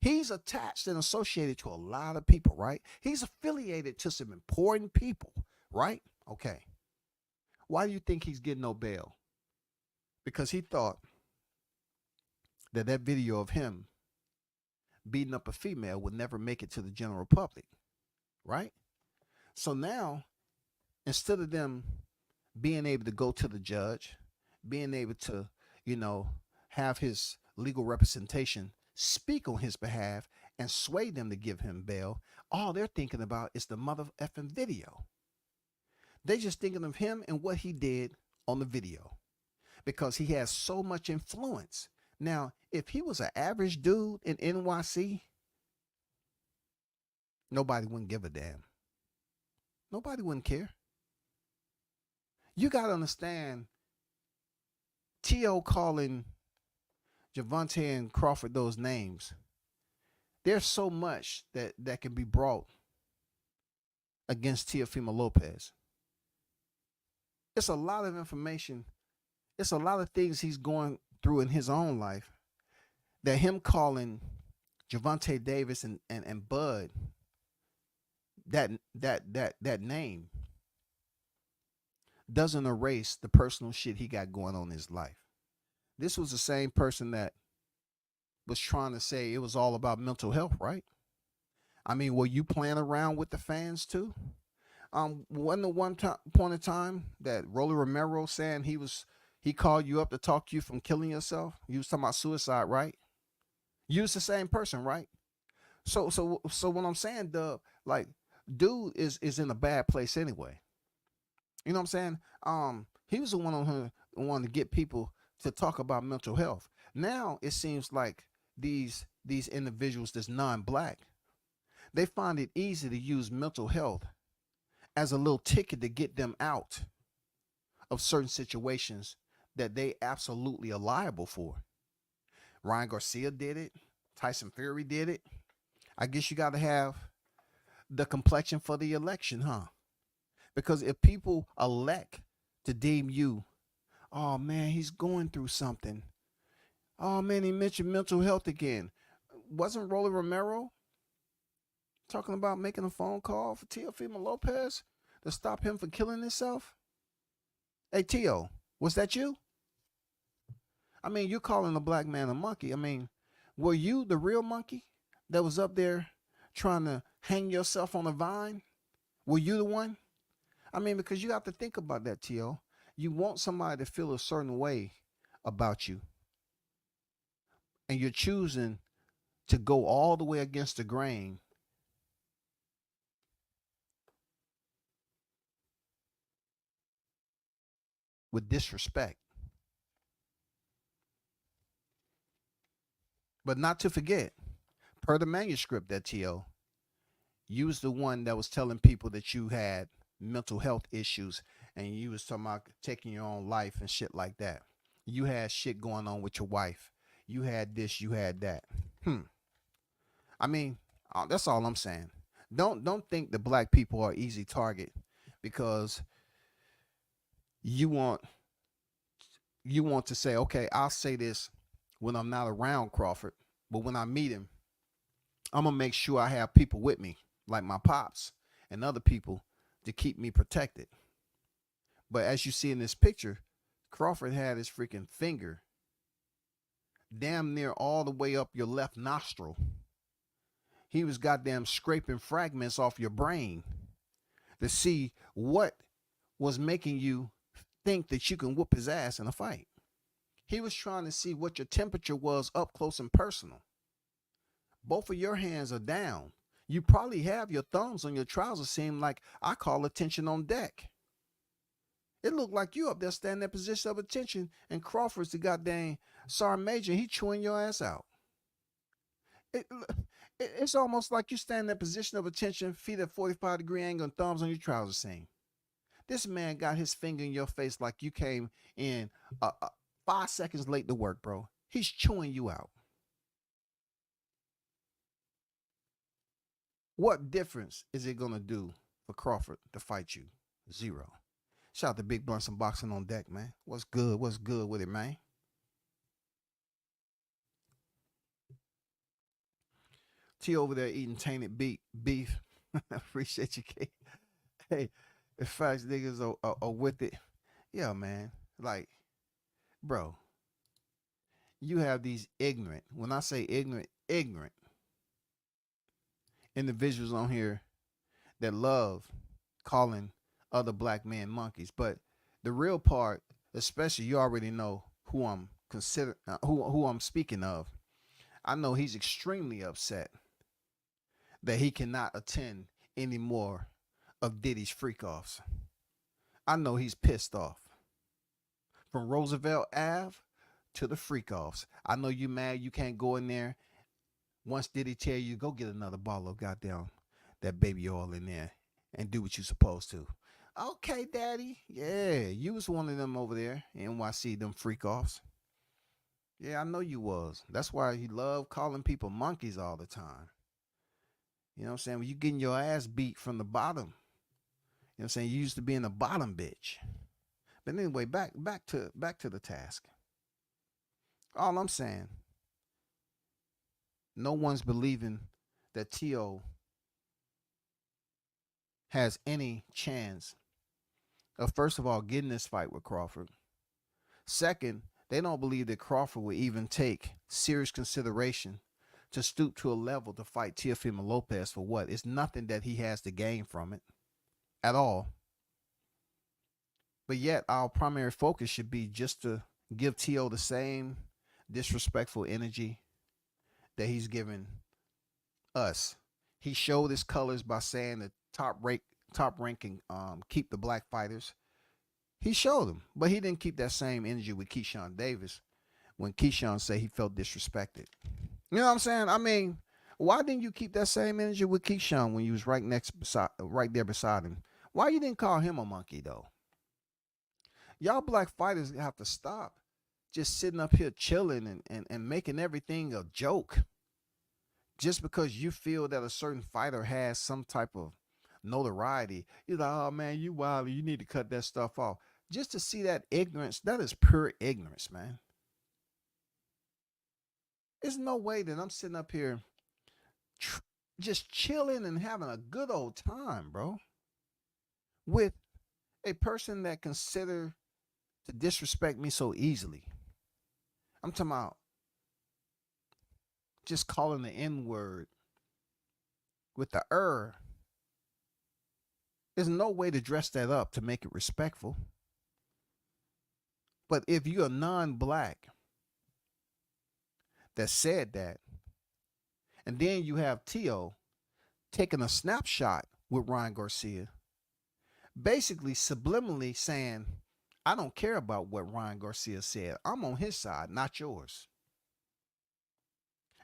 Speaker 2: He's attached and associated to a lot of people, right? He's affiliated to some important people, right? Okay. Why do you think he's getting no bail? Because he thought that video of him beating up a female would never make it to the general public, right? So now, instead of them being able to go to the judge, being able to, have his legal representation speak on his behalf and sway them to give him bail, all they're thinking about is the mother effing video. They just thinking of him and what he did on the video because he has so much influence. Now, if he was an average dude in NYC, nobody wouldn't give a damn. Nobody wouldn't care. You got to understand, T.O. calling Javante and Crawford those names, there's so much that can be brought against Teofimo Lopez. It's a lot of information. It's a lot of things he's going through in his own life that him calling Javante Davis and Bud that name doesn't erase the personal shit he got going on in his life. This was the same person that was trying to say it was all about mental health, right? I mean, were you playing around with the fans too? Wasn't the point in time that Rolly Romero saying he called you up to talk you from killing yourself? You was talking about suicide, right? You was the same person, right? So what I'm saying, dude is in a bad place anyway. You know what I'm saying? He was the one who wanted to get people to talk about mental health. Now it seems like these individuals that's non-black, they find it easy to use mental health as a little ticket to get them out of certain situations that they absolutely are liable for. Ryan Garcia did it. Tyson Fury did it. I guess you got to have the complexion for the election, huh? Because if people elect to deem you, oh man, he's going through something. Oh man, he mentioned mental health again. Wasn't Rolly Romero talking about making a phone call for Teofimo Lopez to stop him from killing himself? Hey Tio, was that you? I mean, you're calling a black man a monkey. I mean, were you the real monkey that was up there trying to hang yourself on a vine? Were you the one? I mean, because you have to think about that, Tio. You want somebody to feel a certain way about you, and you're choosing to go all the way against the grain with disrespect. But not to forget, per the manuscript that Tio, you was the one that was telling people that you had mental health issues and you was talking about taking your own life and shit like that. You had shit going on with your wife. You had this, you had that. I mean, that's all I'm saying. Don't think the black people are easy target because you want to say, okay, I'll say this when I'm not around Crawford, but when I meet him, I'm gonna make sure I have people with me, like my pops and other people, to keep me protected. But as you see in this picture, Crawford had his freaking finger damn near all the way up your left nostril. He was goddamn scraping fragments off your brain to see what was making you think that you can whoop his ass in a fight. He was trying to see what your temperature was up close and personal. Both of your hands are down. You probably have your thumbs on your trousers seem like I call attention on deck. It looked like you up there standing in position of attention and Crawford's the goddamn sergeant major. He chewing your ass out. It's almost like you stand in that position of attention, feet at 45-degree angle and thumbs on your trouser seam. This man got his finger in your face like you came in 5 seconds late to work, bro. He's chewing you out. What difference is it going to do for Crawford to fight you? Zero. Shout out to Big Blunts and Boxing on deck, man. What's good? What's good with it, man? T over there eating tainted beef. Appreciate you, K. Hey, in fact, niggas are with it. Yeah, man. Like, bro, you have these ignorant, when I say ignorant individuals on here that love calling other black men monkeys. But the real part, especially, you already know who I'm who I'm speaking of. I know he's extremely upset that he cannot attend any more of Diddy's freak offs. I know he's pissed off. From Roosevelt Ave to the freak offs. I know you mad you can't go in there. Once Diddy tell you, go get another bottle of goddamn that baby oil in there and do what you supposed to. Okay, daddy. Yeah, you was one of them over there in NYC, them freak offs. Yeah, I know you was. That's why he loved calling people monkeys all the time. You know what I'm saying? When you getting your ass beat from the bottom. You know what I'm saying? You used to be in the bottom, bitch. But anyway, back to the task. All I'm saying, no one's believing that T.O. has any chance of, first of all, getting this fight with Crawford. Second, they don't believe that Crawford will even take serious consideration to stoop to a level to fight Teofimo Lopez for what? It's nothing that he has to gain from it at all. But yet our primary focus should be just to give T.O. the same disrespectful energy that he's given us. He showed his colors by saying that top ranking keep the black fighters. He showed them, but he didn't keep that same energy with Keyshawn Davis when Keyshawn said he felt disrespected. You know what I'm saying? I mean, why didn't you keep that same energy with Keyshawn when you was right there beside him? Why you didn't call him a monkey though? Y'all black fighters have to stop just sitting up here chilling and making everything a joke just because you feel that a certain fighter has some type of notoriety. You're like, oh man, you wild, you need to cut that stuff off. Just to see that ignorance, that is pure ignorance, man. There's no way that I'm sitting up here tr- just chilling and having a good old time, bro, with a person that consider to disrespect me so easily. I'm talking about just calling the N word with the There's no way to dress that up to make it respectful. But if you're a non-black that said that, and then you have Tio taking a snapshot with Ryan Garcia, basically subliminally saying, I don't care about what Ryan Garcia said. I'm on his side, not yours.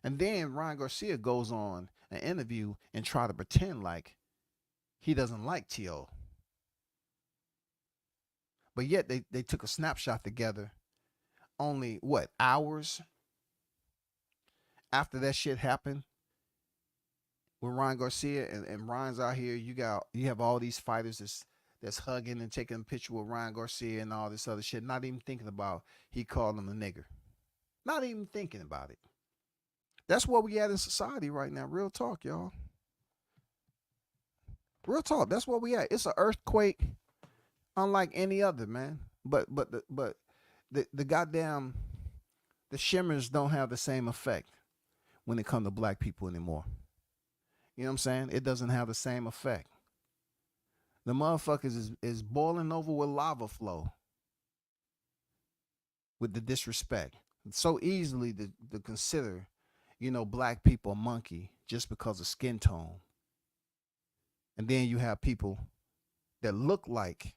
Speaker 2: And then Ryan Garcia goes on an interview and try to pretend like he doesn't like T.O. But yet they took a snapshot together only, what, hours after that shit happened with Ryan Garcia, and Ryan's out here. You have all these fighters that's hugging and taking a picture with Ryan Garcia and all this other shit, not even thinking about he called him a nigger. Not even thinking about it. That's what we at in society right now. Real talk, y'all. Real talk. That's what we at. It's an earthquake unlike any other, man. But the goddamn the shimmers don't have the same effect when it comes to black people anymore. You know what I'm saying? It doesn't have the same effect. The motherfuckers is boiling over with lava flow with the disrespect. It's so easily to consider, black people a monkey just because of skin tone. And then you have people that look like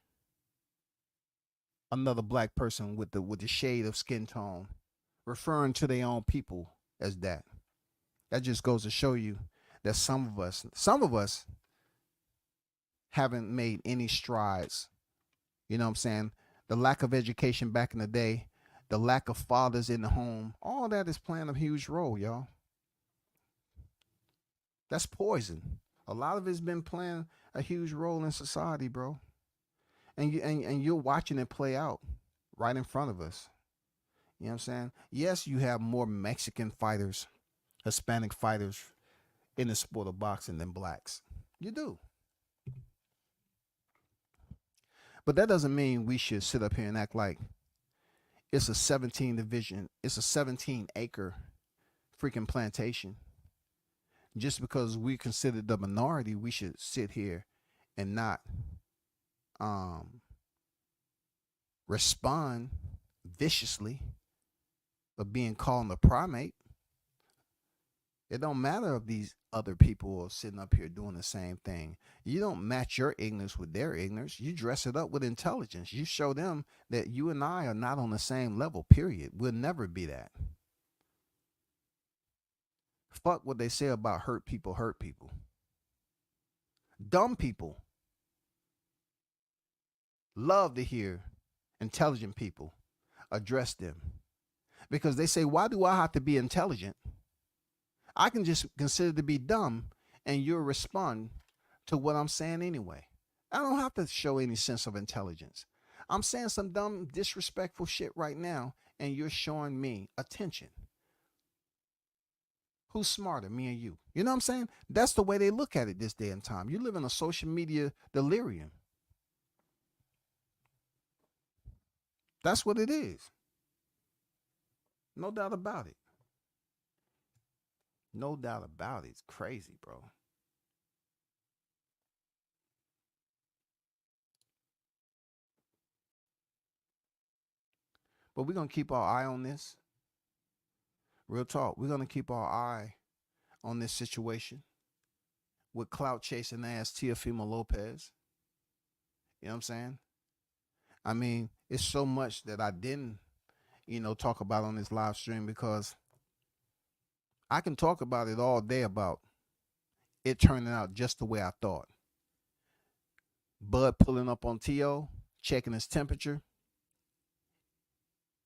Speaker 2: another black person with the shade of skin tone, referring to their own people as that. That just goes to show you that some of us haven't made any strides. You know what I'm saying? The lack of education back in the day, the lack of fathers in the home, all that is playing a huge role, y'all. That's poison. A lot of it's been playing a huge role in society, bro. And you're watching it play out right in front of us. You know what I'm saying? Yes, you have more Mexican fighters, Hispanic fighters in the sport of boxing than blacks. You do. But that doesn't mean we should sit up here and act like it's a 17-acre freaking plantation. Just because we consider the minority, we should sit here and not respond viciously of being called a primate. It don't matter if these other people are sitting up here doing the same thing. You don't match your ignorance with their ignorance. You dress it up with intelligence. You show them that you and I are not on the same level, period. We'll never be that. Fuck what they say about hurt people hurt people. Dumb people love to hear intelligent people address them. Because they say, why do I have to be intelligent? I can just consider to be dumb and you'll respond to what I'm saying anyway. I don't have to show any sense of intelligence. I'm saying some dumb, disrespectful shit right now and you're showing me attention. Who's smarter, me or you? You know what I'm saying? That's the way they look at it this day and time. You live in a social media delirium. That's what it is. No doubt about it. No doubt about it. It's crazy, bro. But we're going to keep our eye on this. Real talk. We're going to keep our eye on this situation with clout chasing ass Teofimo Lopez. You know what I'm saying? I mean, it's so much that I didn't, talk about on this live stream because I can talk about it all day about it turning out just the way I thought. Bud pulling up on T.O., checking his temperature,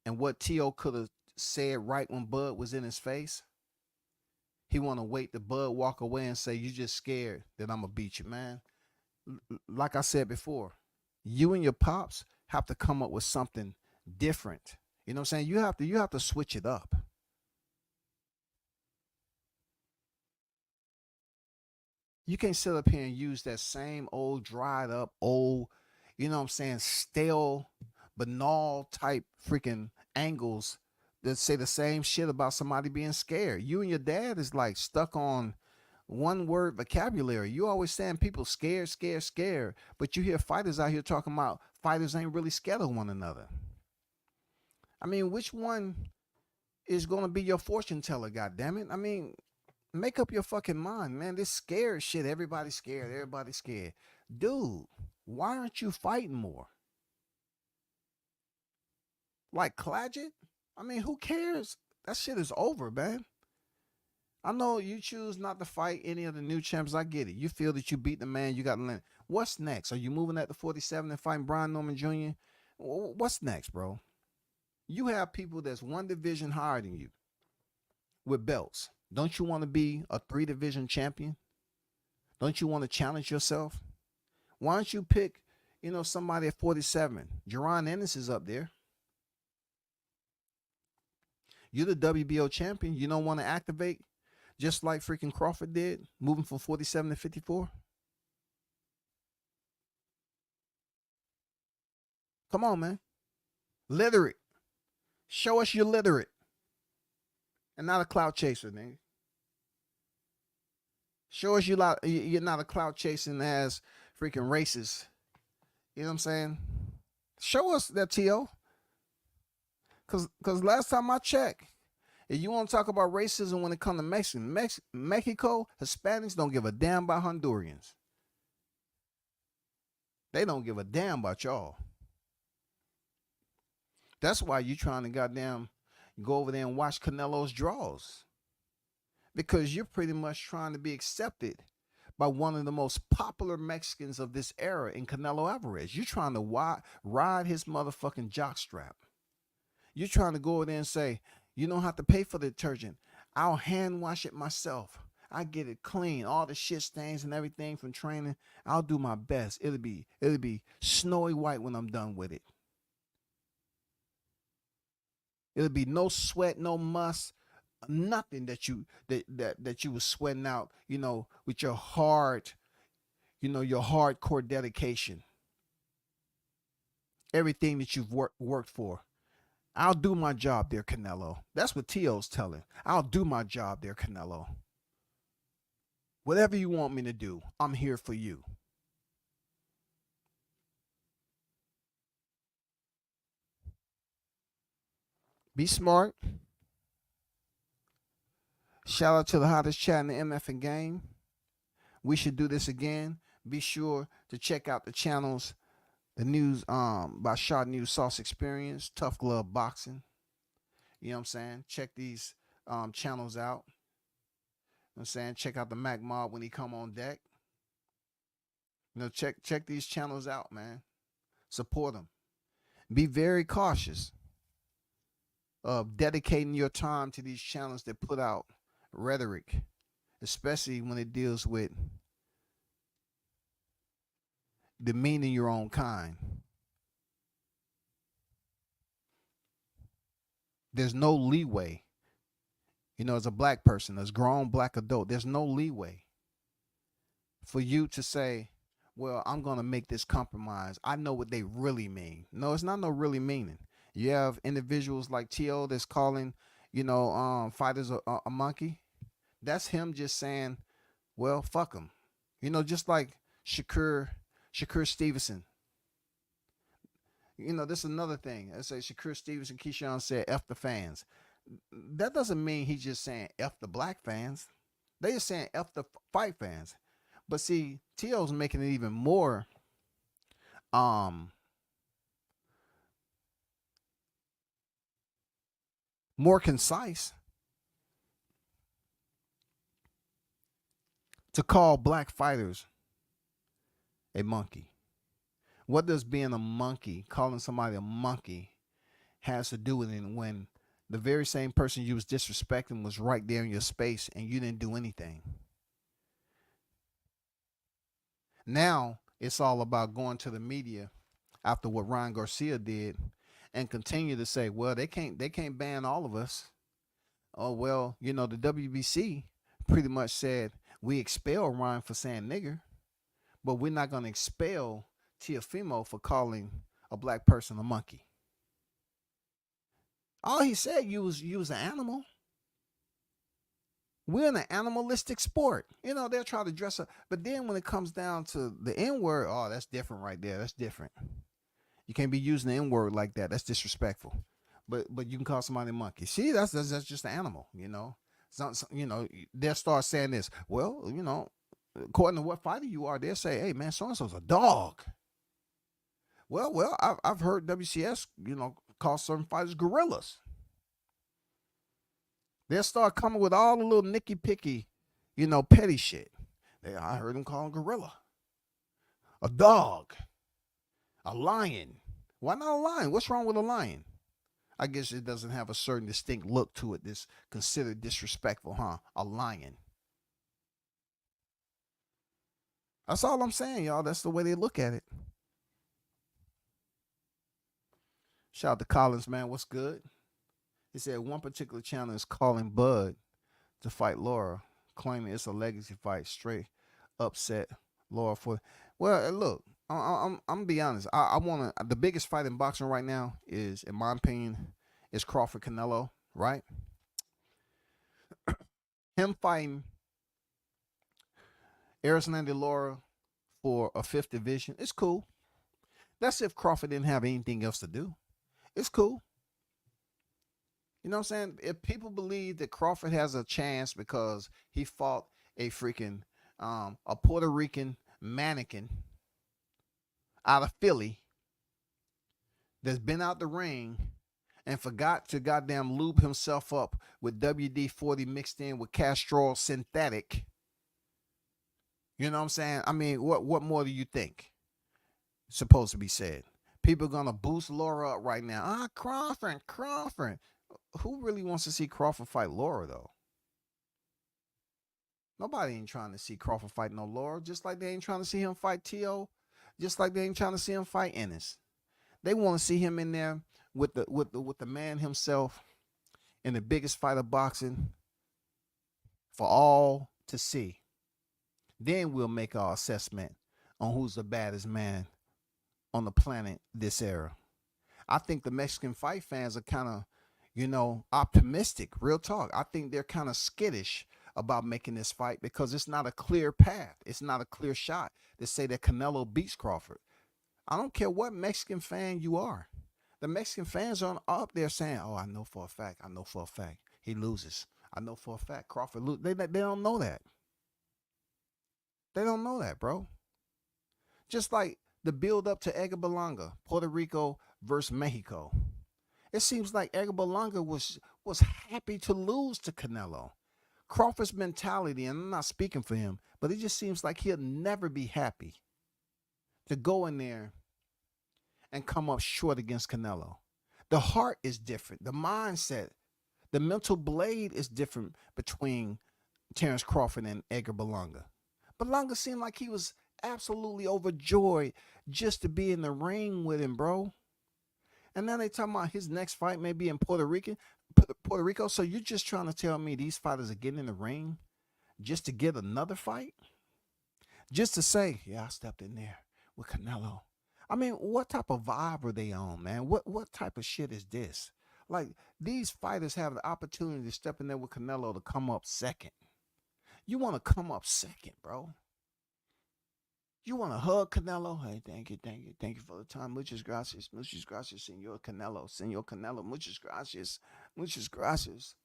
Speaker 2: and what T.O. could have said right when Bud was in his face. He want to wait till Bud walk away and say, you just scared that I'm going to beat you, man. like I said before, you and your pops have to come up with something different. You know what I'm saying? You have to switch it up. You can't sit up here and use that same old dried up old, you know what I'm saying, stale, banal type freaking angles that say the same shit about somebody being scared. You and your dad is like stuck on one word vocabulary. You always saying people scared, scared, scared, but you hear fighters out here talking about fighters ain't really scared of one another. I mean, which one is gonna be your fortune teller, god damn it? I mean, make up your fucking mind, man. This scared shit, everybody's scared, everybody's scared. Dude, why aren't you fighting more? Like Clagett? I mean, who cares? That shit is over, man. I know you choose not to fight any of the new champs. I get it. You feel that you beat the man, you got to learn. What's next? Are you moving at the 47 and fighting Brian Norman Jr.? What's next, bro? You have people that's one division higher than you with belts. Don't you want to be a 3 division champion? Don't you want to challenge yourself? Why don't you pick, somebody at 47? Jerron Ennis is up there. You're the WBO champion. You don't want to activate just like freaking Crawford did, moving from 47 to 54? Come on, man. Literate. Show us you're literate. And not a clout chaser, nigga. Show us you're not a clout chasing ass freaking racist. You know what I'm saying? Show us that, T.O. Because last time I checked, if you want to talk about racism when it comes to Mexico, Hispanics don't give a damn about Hondurans. They don't give a damn about y'all. That's why you trying to goddamn go over there and watch Canelo's draws. Because you're pretty much trying to be accepted by one of the most popular Mexicans of this era in Canelo Alvarez. You're trying to ride his motherfucking jockstrap. You're trying to go over there and say, you don't have to pay for the detergent. I'll hand wash it myself. I get it clean. All the shit stains and everything from training. I'll do my best. It'll be snowy white when I'm done with it. It'll be no sweat, no muss, nothing that you was sweating out, with your hard, your hardcore dedication. Everything that you've worked for. I'll do my job there, Canelo. That's what T.O.'s telling. I'll do my job there, Canelo. Whatever you want me to do, I'm here for you. Be smart. Shout out to the hottest chat in the MF and game. We should do this again. Be sure to check out the channels. The news by Shot News Sauce Experience, Tough Glove Boxing. You know what I'm saying? Check these channels out. You know what I'm saying? Check out the Mac Mob when he come on deck. Check these channels out, man. Support them. Be very cautious of dedicating your time to these channels that put out rhetoric, especially when it deals with demeaning your own kind. There's no leeway. As a black person, as a grown black adult, there's no leeway for you to say, well, I'm going to make this compromise. I know what they really mean. No, it's not no really meaning. You have individuals like T.O. that's calling, fighters a monkey. That's him just saying, well, fuck them. Just like Shakur Stevenson. This is another thing. I say Shakur Stevenson, Keyshawn said, F the fans. That doesn't mean he's just saying F the black fans. They just saying F the fight fans. But see, T.O.'s making it even more concise to call black fighters a monkey. What does being a monkey, calling somebody a monkey, has to do with it when the very same person you was disrespecting was right there in your space and you didn't do anything? Now, it's all about going to the media after what Ryan Garcia did and continue to say, well, they can't ban all of us. Oh well, the WBC pretty much said we expel Ryan for saying nigger, but we're not gonna expel Teofimo for calling a black person a monkey. All he said, you was an animal. We're in an animalistic sport. They'll try to dress up. But then when it comes down to the N word, oh, that's different right there. That's different. You can't be using the N word like that. That's disrespectful. But you can call somebody a monkey. See, that's just an animal. They'll start saying this. Well, according to what fighter you are, they'll say, hey man, so and so's a dog. Well, I've heard WCS, call certain fighters gorillas. They'll start coming with all the little nicky picky, petty shit. I heard them call him gorilla, a dog, a lion. Why not a lion? What's wrong with a lion? I guess it doesn't have a certain distinct look to it that's considered disrespectful, huh? A lion. That's all I'm saying, y'all. That's the way they look at it. Shout out to Collins, man. What's good? He said one particular channel is calling Bud to fight Laura, claiming it's a legacy fight. Straight upset Laura for. Well, look, I'm gonna be honest. I want to. The biggest fight in boxing right now is, in my opinion, is Crawford Canelo. Right? Him fighting Erislandy Laura for a fifth division. It's cool. That's if Crawford didn't have anything else to do. It's cool. You know what I'm saying? If people believe that Crawford has a chance because he fought a freaking a Puerto Rican mannequin out of Philly that's been out the ring and forgot to goddamn lube himself up with WD-40 mixed in with Castrol synthetic. You know what I'm saying? I mean, what more do you think supposed to be said? People are gonna boost Laura up right now. Crawford. Who really wants to see Crawford fight Laura though? Nobody ain't trying to see Crawford fight no Laura. Just like they ain't trying to see him fight Tio. Just like they ain't trying to see him fight Ennis. They want to see him in there with the man himself in the biggest fight of boxing for all to see. Then we'll make our assessment on who's the baddest man on the planet this era. I think the Mexican fight fans are kind of, optimistic. Real talk. I think they're kind of skittish about making this fight because it's not a clear path. It's not a clear shot to say that Canelo beats Crawford. I don't care what Mexican fan you are. The Mexican fans are up there saying, oh, I know for a fact. He loses. I know for a fact Crawford loses. They don't know that. They don't know that, bro. Just like the build up to Edgar Berlanga, Puerto Rico versus Mexico. It seems like Edgar Berlanga was happy to lose to Canelo. Crawford's mentality, and I'm not speaking for him, but it just seems like he'll never be happy to go in there and come up short against Canelo. The heart is different. The mindset, the mental blade is different between Terrence Crawford and Edgar Berlanga. Berlanga seemed like he was absolutely overjoyed just to be in the ring with him, bro. And now they talking about his next fight may be in Puerto Rico. So you're just trying to tell me these fighters are getting in the ring just to get another fight? Just to say, yeah, I stepped in there with Canelo. I mean, what type of vibe are they on, man? What type of shit is this? Like, these fighters have the opportunity to step in there with Canelo to come up second. You want to come up second, bro. You want to hug Canelo? Hey, thank you for the time. Muchas gracias, Senor Canelo. Muchas gracias, muchas gracias.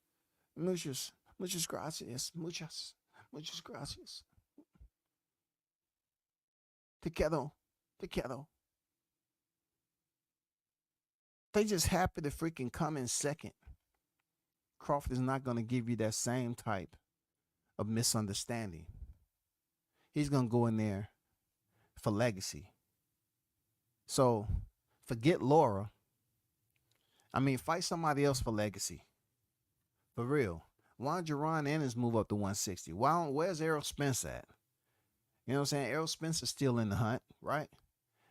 Speaker 2: Te quiero. They just happy to freaking come in second. Crawford is not going to give you that same type of misunderstanding. He's going to go in there for legacy. So forget Laura. I mean, fight somebody else for legacy. For real. Why don't Jerron Ennis move up to 160? Where's Errol Spence at? You know what I'm saying? Errol Spence is still in the hunt, right?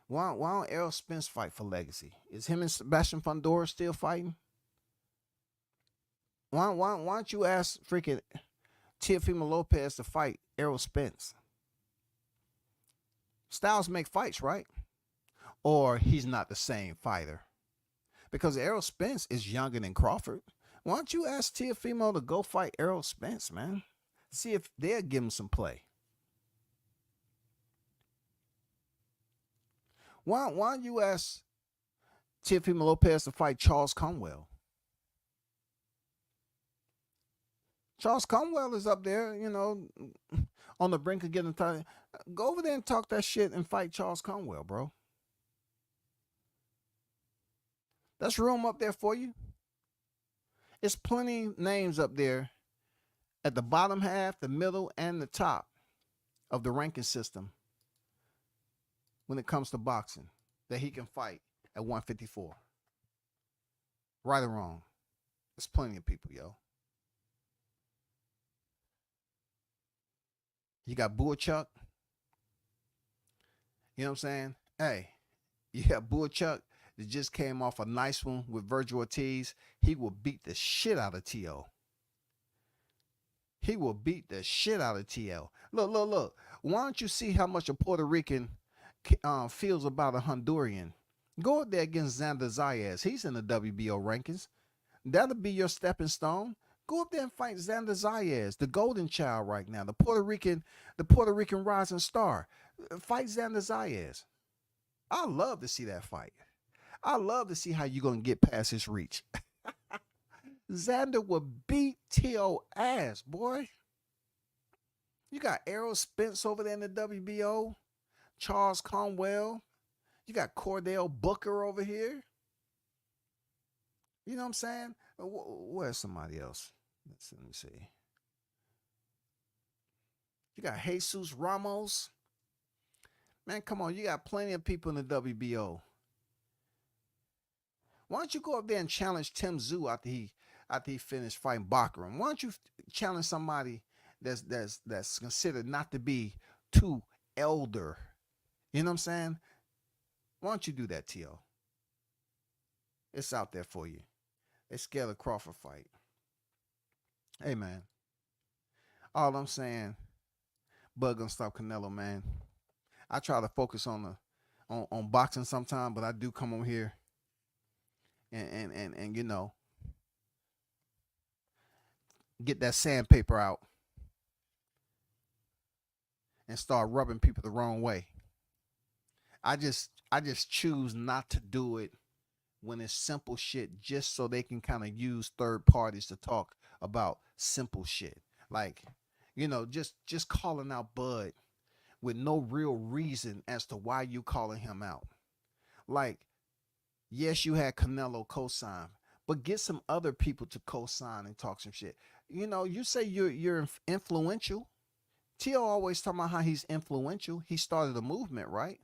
Speaker 2: Why don't Errol Spence fight for legacy? Is him and Sebastian Fundora still fighting? Why don't you ask freaking Teofimo Lopez to fight Errol Spence? Styles make fights, right? Or he's not the same fighter. Because Errol Spence is younger than Crawford. Why don't you ask Teofimo to go fight Errol Spence, man? See if they'll give him some play. Why don't you ask Teofimo Lopez to fight Charles Conwell? Charles Conwell is up there, you know, on the brink of getting tired. Go over there and talk that shit and fight Charles Conwell, bro. That's room up there for you. It's plenty names up there at the bottom half, the middle, and the top of the ranking system when it comes to boxing that he can fight at 154. Right or wrong. There's plenty of people, yo. You got Bull-Chuck. You know what I'm saying? Hey, you got Bull-Chuck that just came off a nice one with Virgil Ortiz. He will beat the shit out of T.O. He will beat the shit out of T.O. Look. Why don't you see how much a Puerto Rican feels about a Honduran? Go up there against Xander Zayas. He's in the WBO rankings. That'll be your stepping stone. Go up there and fight Xander Zayas, the golden child right now, the Puerto Rican rising star. Fight Xander Zayas. I love to see that fight. I love to see how you're going to get past his reach. Xander will beat T.O. ass, boy. You got Errol Spence over there in the WBO. Charles Conwell. You got Cordell Booker over here. You know what I'm saying? Where's somebody else? Let me see. You got Jesus Ramos. Man, come on. You got plenty of people in the WBO. Why don't you go up there and challenge Tim Tszyu after he finished fighting Baccarin? Why don't you challenge somebody that's considered not to be too elder? You know what I'm saying? Why don't you do that, T.O.? It's out there for you. They scared of Crawford fight. Hey, man. All I'm saying, Bud gonna stop Canelo, man. I try to focus on boxing sometime, but I do come over here and you know, get that sandpaper out and start rubbing people the wrong way. I just choose not to do it when it's simple shit, just so they can kind of use third parties to talk about simple shit. Like, you know, just calling out Bud with no real reason as to why you calling him out. Like, yes, you had Canelo co-sign, but get some other people to co-sign and talk some shit. You know, you say you're influential. T.O. always talking about how he's influential. He started a movement, right?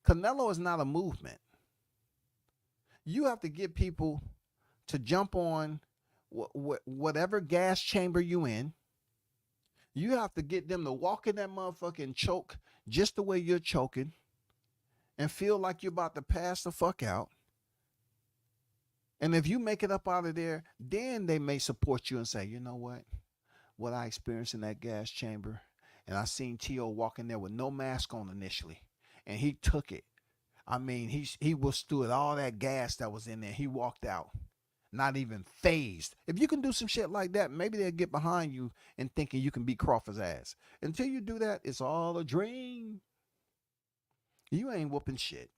Speaker 2: Canelo is not a movement. You have to get people to jump on whatever gas chamber you in. You have to get them to walk in that motherfucking choke just the way you're choking and feel like you're about to pass the fuck out. And if you make it up out of there, then they may support you and say, you know what I experienced in that gas chamber, and I seen T.O. walk in there with no mask on initially, and he took it. I mean, he withstood all that gas that was in there. He walked out, not even phased. If you can do some shit like that, maybe they'll get behind you and thinking you can beat Crawford's ass. Until you do that, it's all a dream. You ain't whooping shit.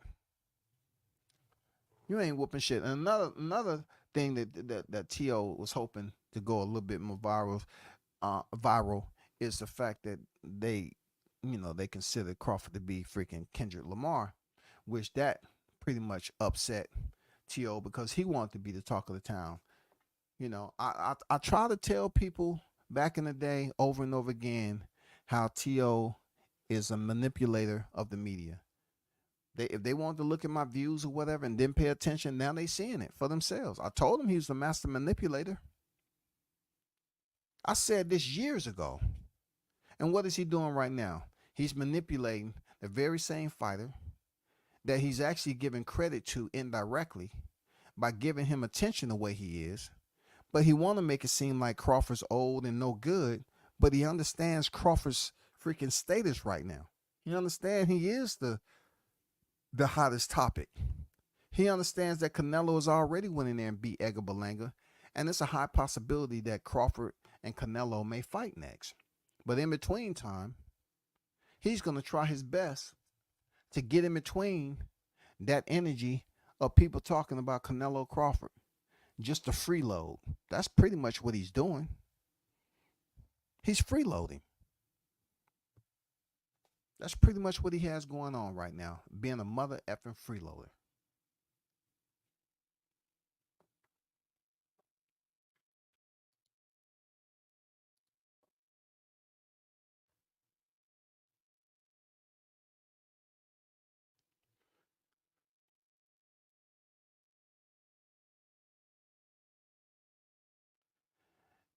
Speaker 2: You ain't whooping shit. And another thing that T.O. was hoping to go a little bit more viral is the fact that they consider Crawford to be freaking Kendrick Lamar, which that pretty much upset T.O. because he wanted to be the talk of the town. You know, I try to tell people back in the day over and over again how T.O. is a manipulator of the media. If they want to look at my views or whatever and didn't pay attention, now they seeing it for themselves. I told them he was the master manipulator. I said this years ago. And what is he doing right now? He's manipulating the very same fighter that he's actually giving credit to indirectly by giving him attention the way he is. But he want to make it seem like Crawford's old and no good, but he understands Crawford's freaking status right now. He understands he is the hottest topic. He understands that Canelo is already winning there and beat Edgar Berlanga, and it's a high possibility that Crawford and Canelo may fight next. But in between time, he's going to try his best to get in between that energy of people talking about Canelo Crawford, just to freeload. That's pretty much what he's doing. He's freeloading. That's pretty much what he has going on right now, being a mother effing freeloader.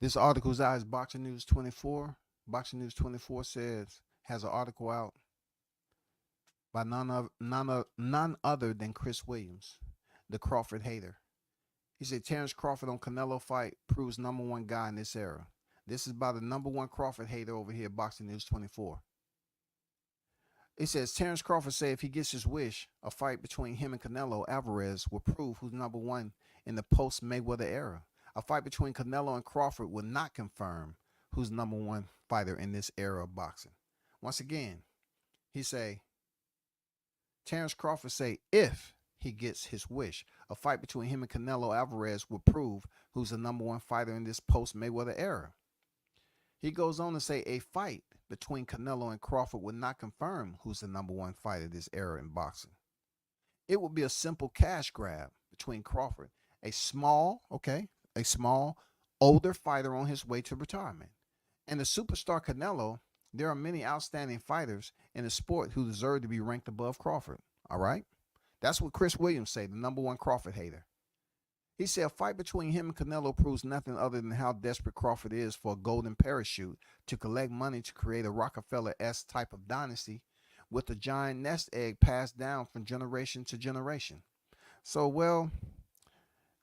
Speaker 2: This article's out is Boxing News 24. Boxing News 24 has an article out by none other than Chris Williams, the Crawford hater. He said Terrence Crawford on Canelo fight proves #1 guy in this era. This is by the #1 Crawford hater over here, Boxing News 24. It says Terrence Crawford said if he gets his wish, a fight between him and Canelo Alvarez will prove who's #1 in the post-Mayweather era. A fight between Canelo and Crawford will not confirm who's #1 fighter in this era of boxing. Once again, he say, Terrence Crawford say if he gets his wish, a fight between him and Canelo Alvarez will prove who's the #1 fighter in this post-Mayweather era. He goes on to say a fight between Canelo and Crawford would not confirm who's the #1 fighter this era in boxing. It would be a simple cash grab between Crawford, a small, older fighter on his way to retirement, and the superstar Canelo. There are many outstanding fighters in the sport who deserve to be ranked above Crawford. All right? That's what Chris Williams said, the #1 Crawford hater. He said a fight between him and Canelo proves nothing other than how desperate Crawford is for a golden parachute to collect money to create a Rockefeller-esque type of dynasty with a giant nest egg passed down from generation to generation. So, well,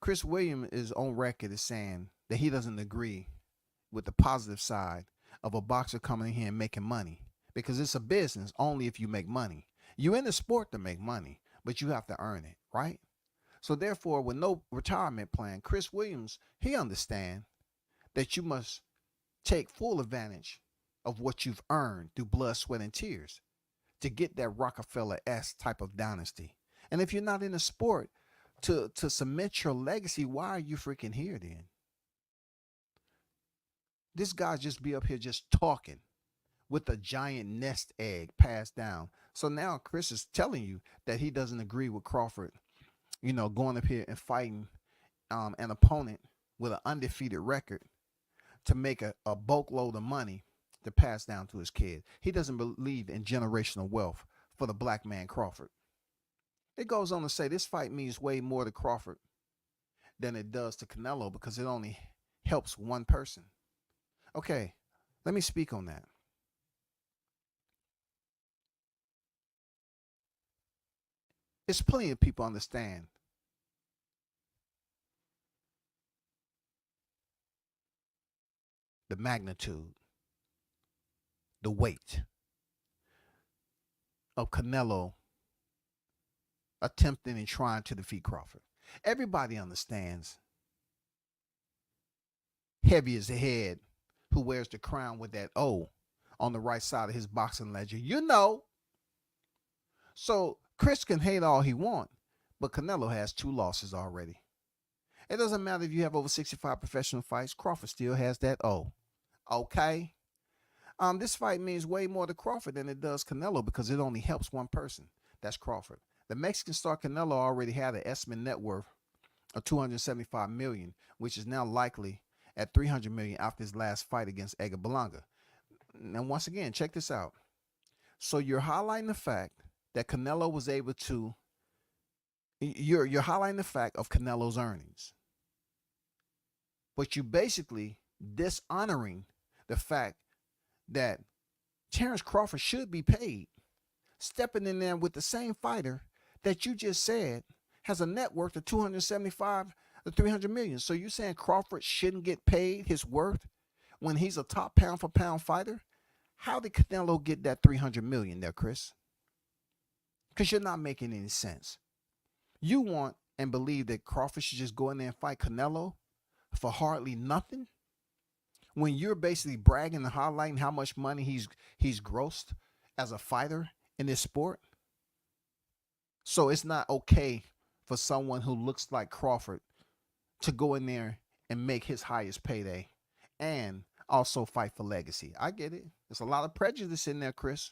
Speaker 2: Chris Williams is on record as saying that he doesn't agree with the positive side of a boxer coming in here and making money, because it's a business only if you make money. You're in the sport to make money, but you have to earn it, right? So therefore, with no retirement plan, Chris Williams, he understands that you must take full advantage of what you've earned through blood, sweat, and tears to get that Rockefeller-esque type of dynasty. And if you're not in the sport to cement your legacy, why are you freaking here then? This guy just be up here just talking with a giant nest egg passed down. So now Chris is telling you that he doesn't agree with Crawford, going up here and fighting an opponent with an undefeated record to make a bulk load of money to pass down to his kid. He doesn't believe in generational wealth for the black man Crawford. It goes on to say this fight means way more to Crawford than it does to Canelo because it only helps one person. Okay, let me speak on that. There's plenty of people understand the magnitude, the weight of Canelo attempting and trying to defeat Crawford. Everybody understands heavy as the head who wears the crown with that O on the right side of his boxing ledger. So Chris can hate all he wants, but Canelo has 2 losses already. It doesn't matter if you have over 65 professional fights. Crawford still has that O. Okay? This fight means way more to Crawford than it does Canelo because it only helps one person. That's Crawford. The Mexican star Canelo already had an estimate net worth of $275 million, which is now likely at $300 million after his last fight against Edgar Berlanga. Now, once again, check this out. So you're highlighting the fact that Canelo was able to. You're highlighting the fact of Canelo's earnings, but you basically dishonoring the fact that Terrence Crawford should be paid. Stepping in there with the same fighter that you just said has a net worth of 275 to 300 million. So you're saying Crawford shouldn't get paid his worth when he's a top pound for pound fighter? How did Canelo get that 300 million there, Chris? Because you're not making any sense. You want and believe that Crawford should just go in there and fight Canelo for hardly nothing, when you're basically bragging and highlighting how much money he's grossed as a fighter in this sport. So it's not okay for someone who looks like Crawford to go in there and make his highest payday and also fight for legacy. I get it. There's a lot of prejudice in there, Chris.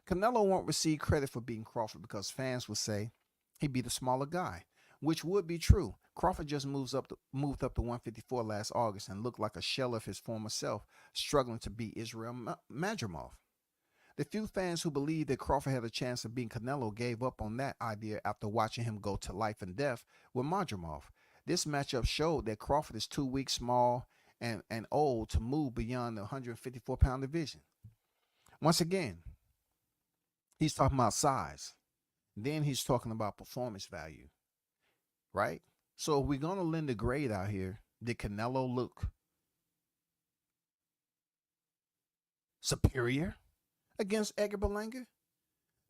Speaker 2: Canelo won't receive credit for beating Crawford because fans would say he beat a smaller guy, which would be true. Crawford just moved up to 154 last August and looked like a shell of his former self, struggling to beat Israel Madrimov. The few fans who believed that Crawford had a chance of beating Canelo gave up on that idea after watching him go to life and death with Madrimov. This matchup showed that Crawford is too weak, small, and old to move beyond the 154-pound division. Once again, he's talking about size. Then he's talking about performance value, right? So if we're going to lend a grade out here, did Canelo look superior against Edgar Berlanga?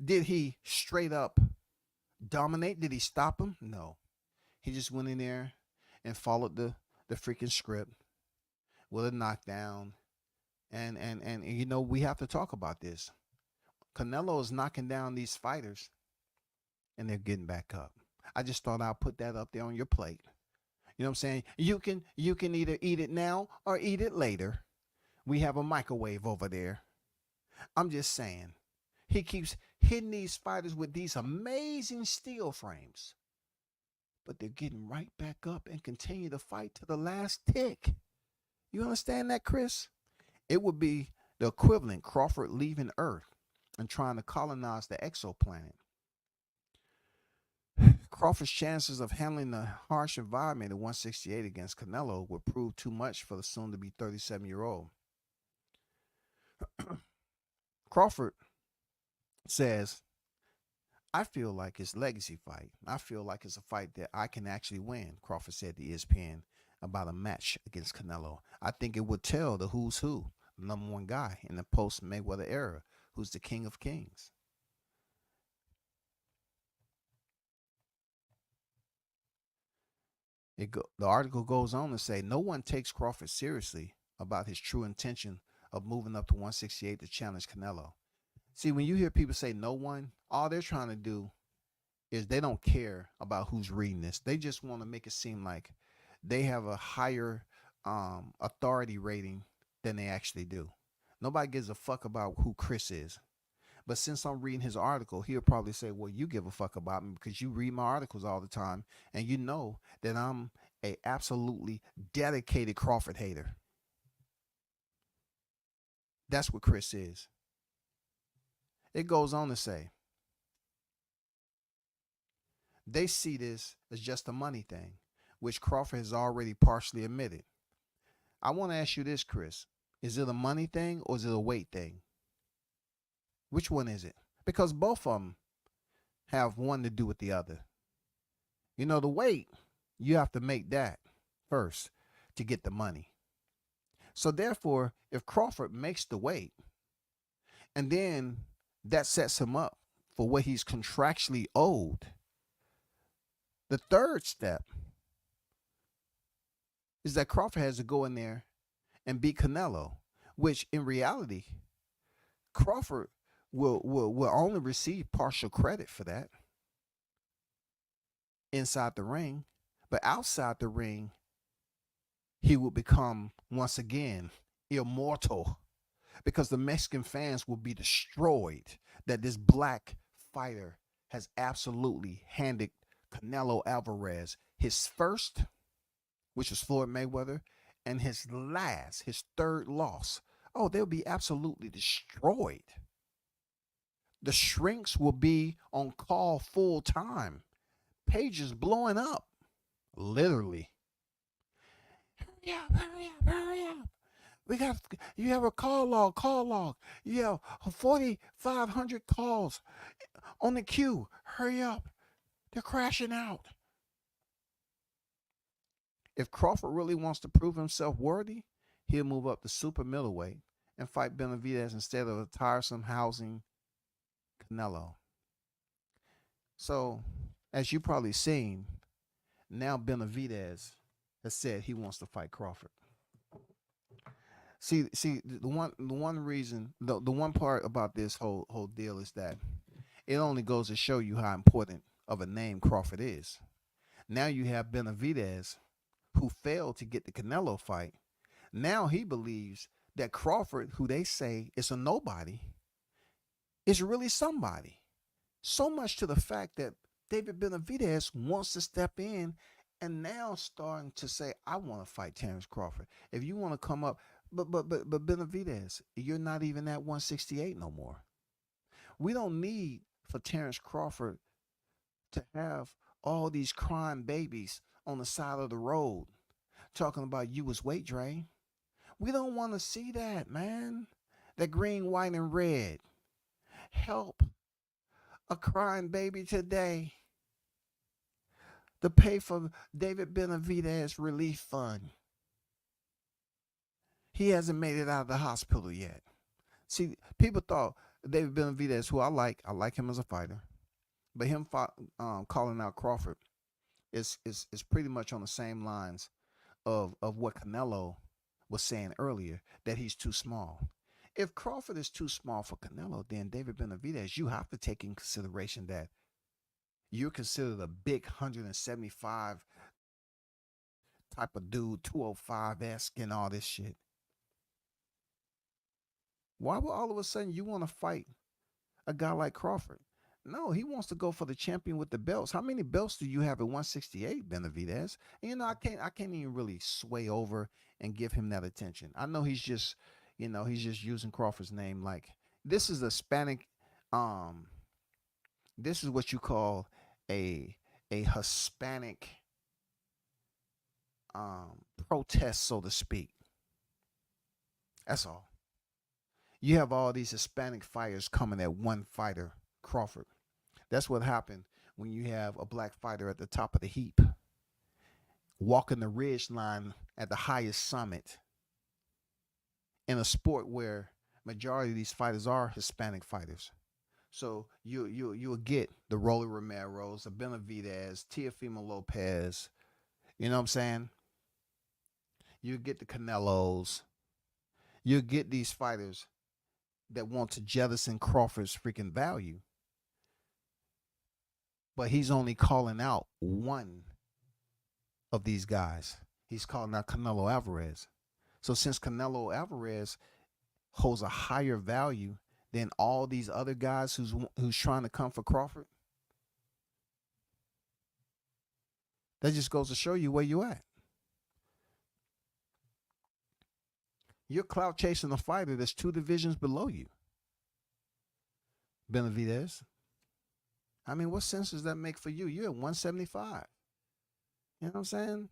Speaker 2: Did he straight up dominate? Did he stop him? No. He just went in there and followed the freaking script with a knockdown. And you know, we have to talk about this. Canelo is knocking down these fighters and they're getting back up. I just thought I'll put that up there on your plate. You know what I'm saying? You can either eat it now or eat it later. We have a microwave over there. I'm just saying, he keeps hitting these fighters with these amazing steel frames, but they're getting right back up and continue to fight to the last tick. You understand that, Chris? It would be the equivalent Crawford leaving Earth and trying to colonize the exoplanet. Crawford's chances of handling the harsh environment at 168 against Canelo would prove too much for the soon-to-be 37-year-old. Crawford says, I feel like it's a legacy fight. I feel like it's a fight that I can actually win, Crawford said to ESPN about a match against Canelo. I think it would tell the who's who, the number one guy in the post-Mayweather era, who's the king of kings. The article goes on to say, no one takes Crawford seriously about his true intention of moving up to 168 to challenge Canelo. See, when you hear people say no one, all they're trying to do is they don't care about who's reading this. They just want to make it seem like they have a higher authority rating than they actually do. Nobody gives a fuck about who Chris is. But since I'm reading his article, he'll probably say, well, you give a fuck about me because you read my articles all the time and you know that I'm a absolutely dedicated Crawford hater. That's what Chris is. It goes on to say, they see this as just a money thing, which Crawford has already partially admitted. I want to ask you this, Chris. Is it a money thing or is it a weight thing? Which one is it? Because both of them have one to do with the other. You know, the weight, you have to make that first to get the money. So therefore, if Crawford makes the weight, and then that sets him up for what he's contractually owed, the third step is that Crawford has to go in there and beat Canelo, which in reality, Crawford will only receive partial credit for that inside the ring, but outside the ring, he will become once again immortal because the Mexican fans will be destroyed that this black fighter has absolutely handed Canelo Alvarez his first, which was Floyd Mayweather, and his third loss. Oh, they'll be absolutely destroyed. The shrinks will be on call full time. Pages blowing up. Literally. Hurry up, hurry up, hurry up. You have a call log. You have 4,500 calls on the queue. Hurry up. They're crashing out. If Crawford really wants to prove himself worthy, he'll move up to super middleweight and fight Benavidez instead of a tiresome housing Canelo. So, as you probably seen, now Benavidez has said he wants to fight Crawford. See, the one reason, the one part about this whole deal is that it only goes to show you how important of a name Crawford is. Now you have Benavidez, who failed to get the Canelo fight. Now he believes that Crawford, who they say is a nobody, is really somebody. So much to the fact that David Benavidez wants to step in and now starting to say, I want to fight Terrence Crawford. If you want to come up, but Benavidez, you're not even at 168 no more. We don't need for Terrence Crawford to have all these crying babies on the side of the road talking about you was weight drain. We don't want to see that, man. That green, white, and red. Help a crying baby today to pay for David Benavidez relief fund. He hasn't made it out of the hospital yet. See, people thought David Benavidez, who I like him as a fighter, but him calling out Crawford is pretty much on the same lines of what Canelo was saying earlier, that he's too small. If Crawford is too small for Canelo, then David Benavidez, you have to take in consideration that you're considered a big 175 type of dude, 205-esque and all this shit. Why would all of a sudden you want to fight a guy like Crawford? No, he wants to go for the champion with the belts. How many belts do you have at 168, Benavidez? And, you know, I can't even really sway over and give him that attention. I know he's just using Crawford's name like this is a Hispanic. This is what you call a Hispanic protest, so to speak. That's all. You have all these Hispanic fighters coming at one fighter, Crawford. That's what happened when you have a black fighter at the top of the heap, walking the ridge line at the highest summit in a sport where majority of these fighters are Hispanic fighters. So you'll get the Rolly Romeros, the Benavidez, Teofimo Lopez. You know what I'm saying? You get the Canelos. You get these fighters that want to jettison Crawford's freaking value. But he's only calling out one of these guys. He's calling out Canelo Alvarez. So since Canelo Alvarez holds a higher value than all these other guys who's trying to come for Crawford, that just goes to show you where you at. You're clout chasing a fighter that's 2 divisions below you. Benavidez. I mean, what sense does that make for you? You're at 175. You know what I'm saying?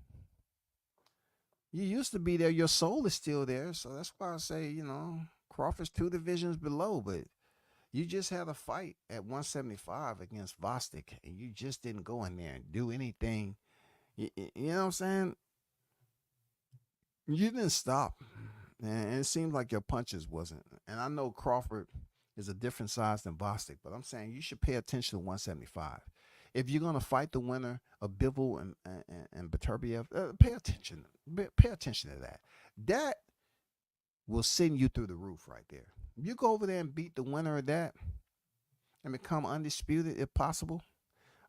Speaker 2: You used to be there. Your soul is still there. So that's why I say, you know, Crawford's 2 divisions below. But you just had a fight at 175 against Vostok, and you just didn't go in there and do anything. You know what I'm saying? You didn't stop. And it seemed like your punches wasn't. And I know Crawford is a different size than Vostok, but I'm saying you should pay attention to 175. If you're going to fight the winner of Bivol and Beterbiev, pay attention. Pay attention to that. That will send you through the roof right there. If you go over there and beat the winner of that and become undisputed if possible,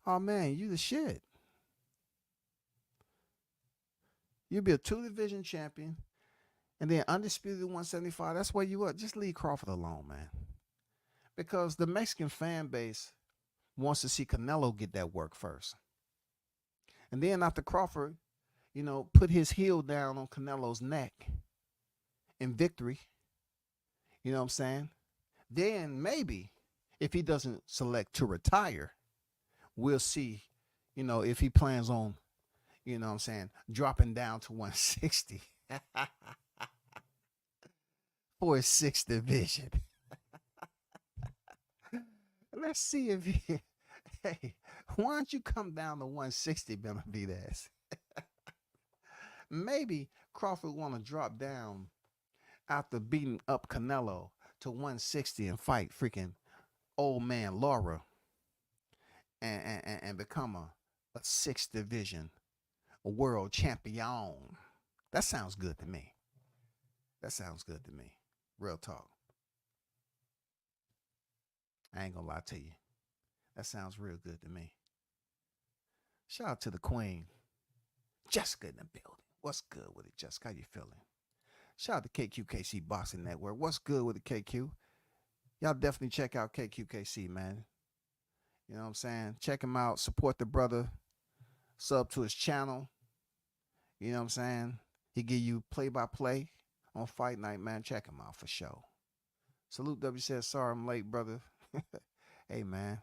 Speaker 2: oh man, you the shit. You'll be a 2-division champion and then undisputed 175. That's where you are. Just leave Crawford alone, man. Because the Mexican fan base wants to see Canelo get that work first. And then after Crawford, you know, put his heel down on Canelo's neck in victory, you know what I'm saying? Then maybe if he doesn't select to retire, we'll see, you know, if he plans on, you know what I'm saying, dropping down to 160. for his sixth division. Let's see if he, hey, why don't you come down to 160, Benavidez? Maybe Crawford want to drop down after beating up Canelo to 160 and fight freaking old man Laura and become a sixth division world champion. That sounds good to me. That sounds good to me. Real talk. I ain't gonna lie to you. That sounds real good to me. Shout out to the queen. Jessica in the building. What's good with it, Jessica? How you feeling? Shout out to KQKC Boxing Network. What's good with the KQ? Y'all definitely check out KQKC, man. You know what I'm saying? Check him out. Support the brother. Sub to his channel. You know what I'm saying? He give you play-by-play on Fight Night, man. Check him out for sure. Salute W says, sorry I'm late, brother. Hey, man.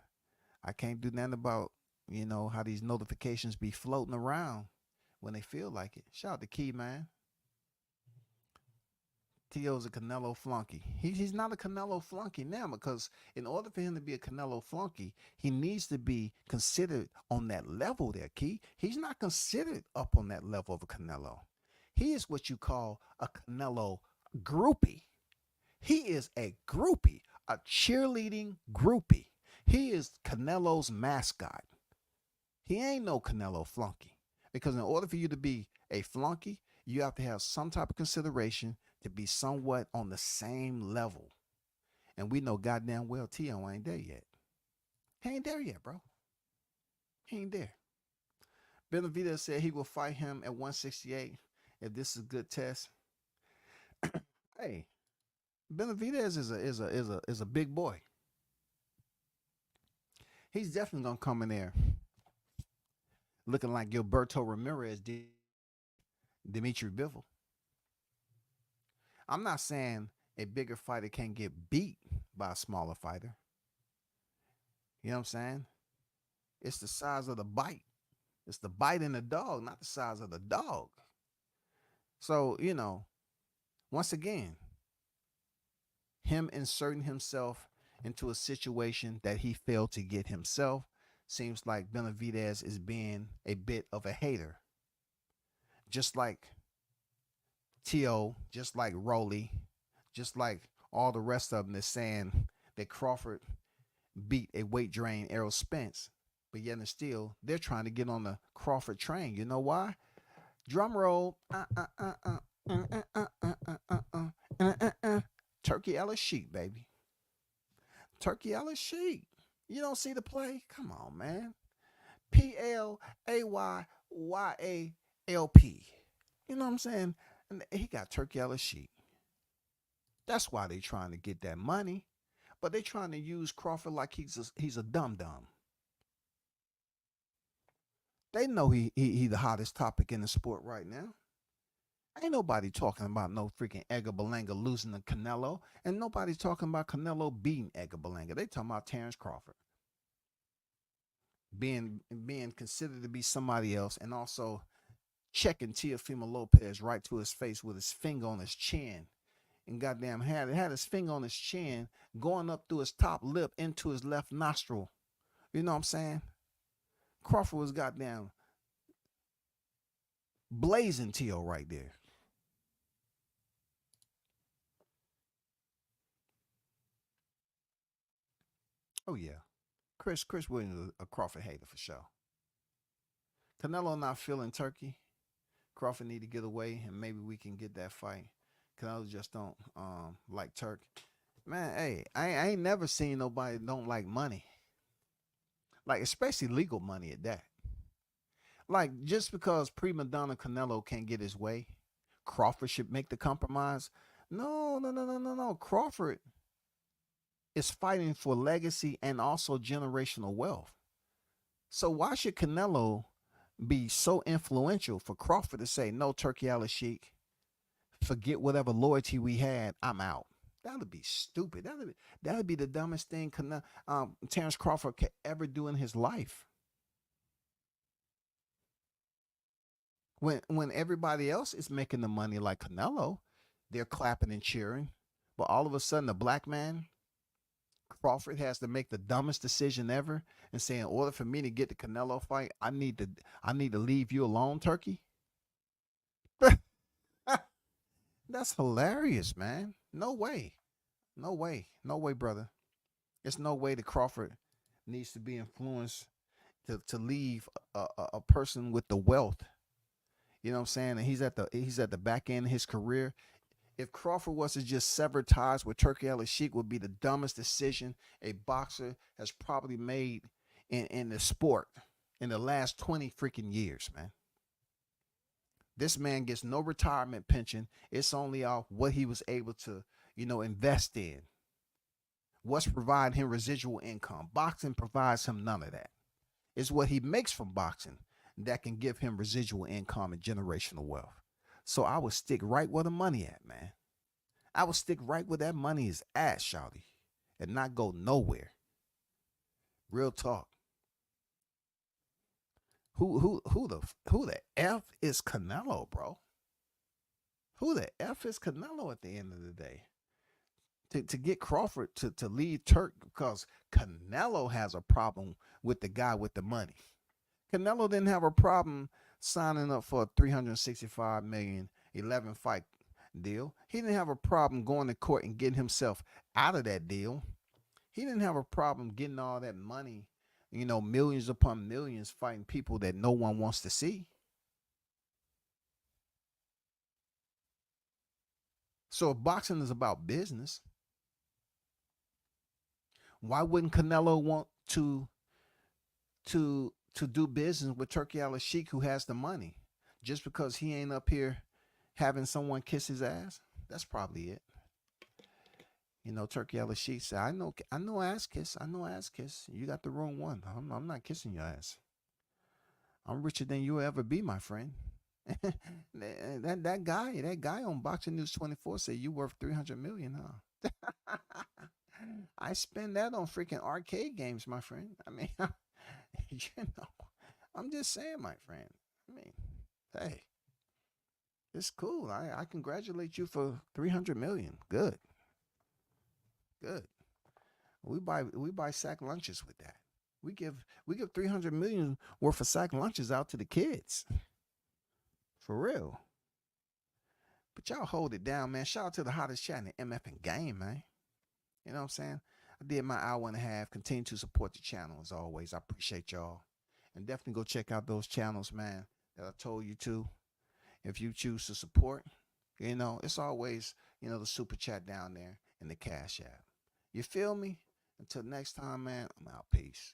Speaker 2: I can't do nothing about, you know, how these notifications be floating around when they feel like it. Shout out to Key, man. Tio's a Canelo flunky. He's not a Canelo flunky now, because in order for him to be a Canelo flunky, he needs to be considered on that level there, Key. He's not considered up on that level of a Canelo. He is what you call a Canelo groupie. He is a groupie, a cheerleading groupie. He is Canelo's mascot. He ain't no Canelo flunky, because in order for you to be a flunky, you have to have some type of consideration to be somewhat on the same level. And we know goddamn well Tio ain't there yet. He ain't there yet, bro. He ain't there. Benavidez said he will fight him at 168 if this is a good test. Hey, Benavidez is a big boy. He's definitely gonna come in there looking like Gilberto Ramirez did Dimitri Bivol. I'm not saying a bigger fighter can't get beat by a smaller fighter. You know what I'm saying? It's the size of the bite. It's the bite in the dog, not the size of the dog. So, you know, once again, him inserting himself into a situation that he failed to get himself seems like Benavidez is being a bit of a hater. Just like Tio, just like Rolly, just like all the rest of them is saying that Crawford beat a weight drain Errol Spence, but yet and still they're trying to get on the Crawford train. You know why? Drum roll. Turkey Ellis Sheik, baby. Turkey Ellis Sheik. You don't see the play? Come on, man. PLAYYALP. You know what I'm saying? And he got Turkey Ellis Sheik. That's why they trying to get that money. But they trying to use Crawford like he's a dum-dum. They know he the hottest topic in the sport right now. Ain't nobody talking about no freaking Edgar Berlanga losing to Canelo. And nobody's talking about Canelo beating Edgar Berlanga. They talking about Terrence Crawford being considered to be somebody else, and also checking Teofimo Lopez right to his face with his finger on his chin. And goddamn had his finger on his chin going up through his top lip into his left nostril. You know what I'm saying? Crawford was goddamn blazing Tio right there. Oh yeah. Chris Williams is a Crawford hater for sure. Canelo not feeling Turkey. Crawford need to get away, and maybe we can get that fight. Canelo just don't like Turk. Man, hey, I ain't never seen nobody don't like money. Like, especially legal money at that. Like, just because prima donna Canelo can't get his way, Crawford should make the compromise. No. Crawford is fighting for legacy and also generational wealth. So why should Canelo be so influential for Crawford to say, no, Turkey Ellis Sheik, forget whatever loyalty we had, I'm out? That would be stupid. That would be the dumbest thing Terrence Crawford could ever do in his life. When everybody else is making the money like Canelo, they're clapping and cheering. But all of a sudden, the black man, Crawford, has to make the dumbest decision ever and say, in order for me to get the Canelo fight, I need to leave you alone, Turkey. That's hilarious, man. No way. No way. No way, brother. There's no way that Crawford needs to be influenced to leave a person with the wealth. You know what I'm saying? And he's at the back end of his career. If Crawford was to just sever ties with Turkey Al-Sheikh, would be the dumbest decision a boxer has probably made in the sport in the last 20 freaking years, man. This man gets no retirement pension. It's only off what he was able to, invest in. What's providing him residual income? Boxing provides him none of that. It's what he makes from boxing that can give him residual income and generational wealth. So I would stick right where the money at, man. I would stick right where that money is at, shawty, and not go nowhere. Real talk. Who the F is Canelo, bro? Who the F is Canelo at the end of the day? To get Crawford to leave Turk because Canelo has a problem with the guy with the money. Canelo didn't have a problem signing up for a 365 million 11 fight deal. He didn't have a problem going to court and getting himself out of that deal. He didn't have a problem getting all that money, millions upon millions fighting people that no one wants to see. So if boxing is about business, why wouldn't Canelo want to do business with Turkey Al-Sheikh, who has the money, just because he ain't up here having someone kiss his ass? That's probably it. Turkey Al-Sheikh said, I know ass kiss. I know ass kiss. You got the wrong one. I'm not kissing your ass. I'm richer than you'll ever be, my friend. that guy on Boxing News 24 said you worth 300 million, huh? I spend that on freaking arcade games, my friend. I mean, I'm just saying, my friend. I mean, hey, it's cool. I congratulate you for 300 million. Good. We buy sack lunches with that. We give 300 million worth of sack lunches out to the kids. For real. But y'all hold it down, man. Shout out to the hottest chat in the MF and game, man. You know what I'm saying? I did my hour and a half. Continue to support the channel as always. I appreciate y'all. And definitely go check out those channels, man, that I told you to. If you choose to support, it's always, the super chat down there and the Cash App. You feel me? Until next time, man, I'm out. Peace.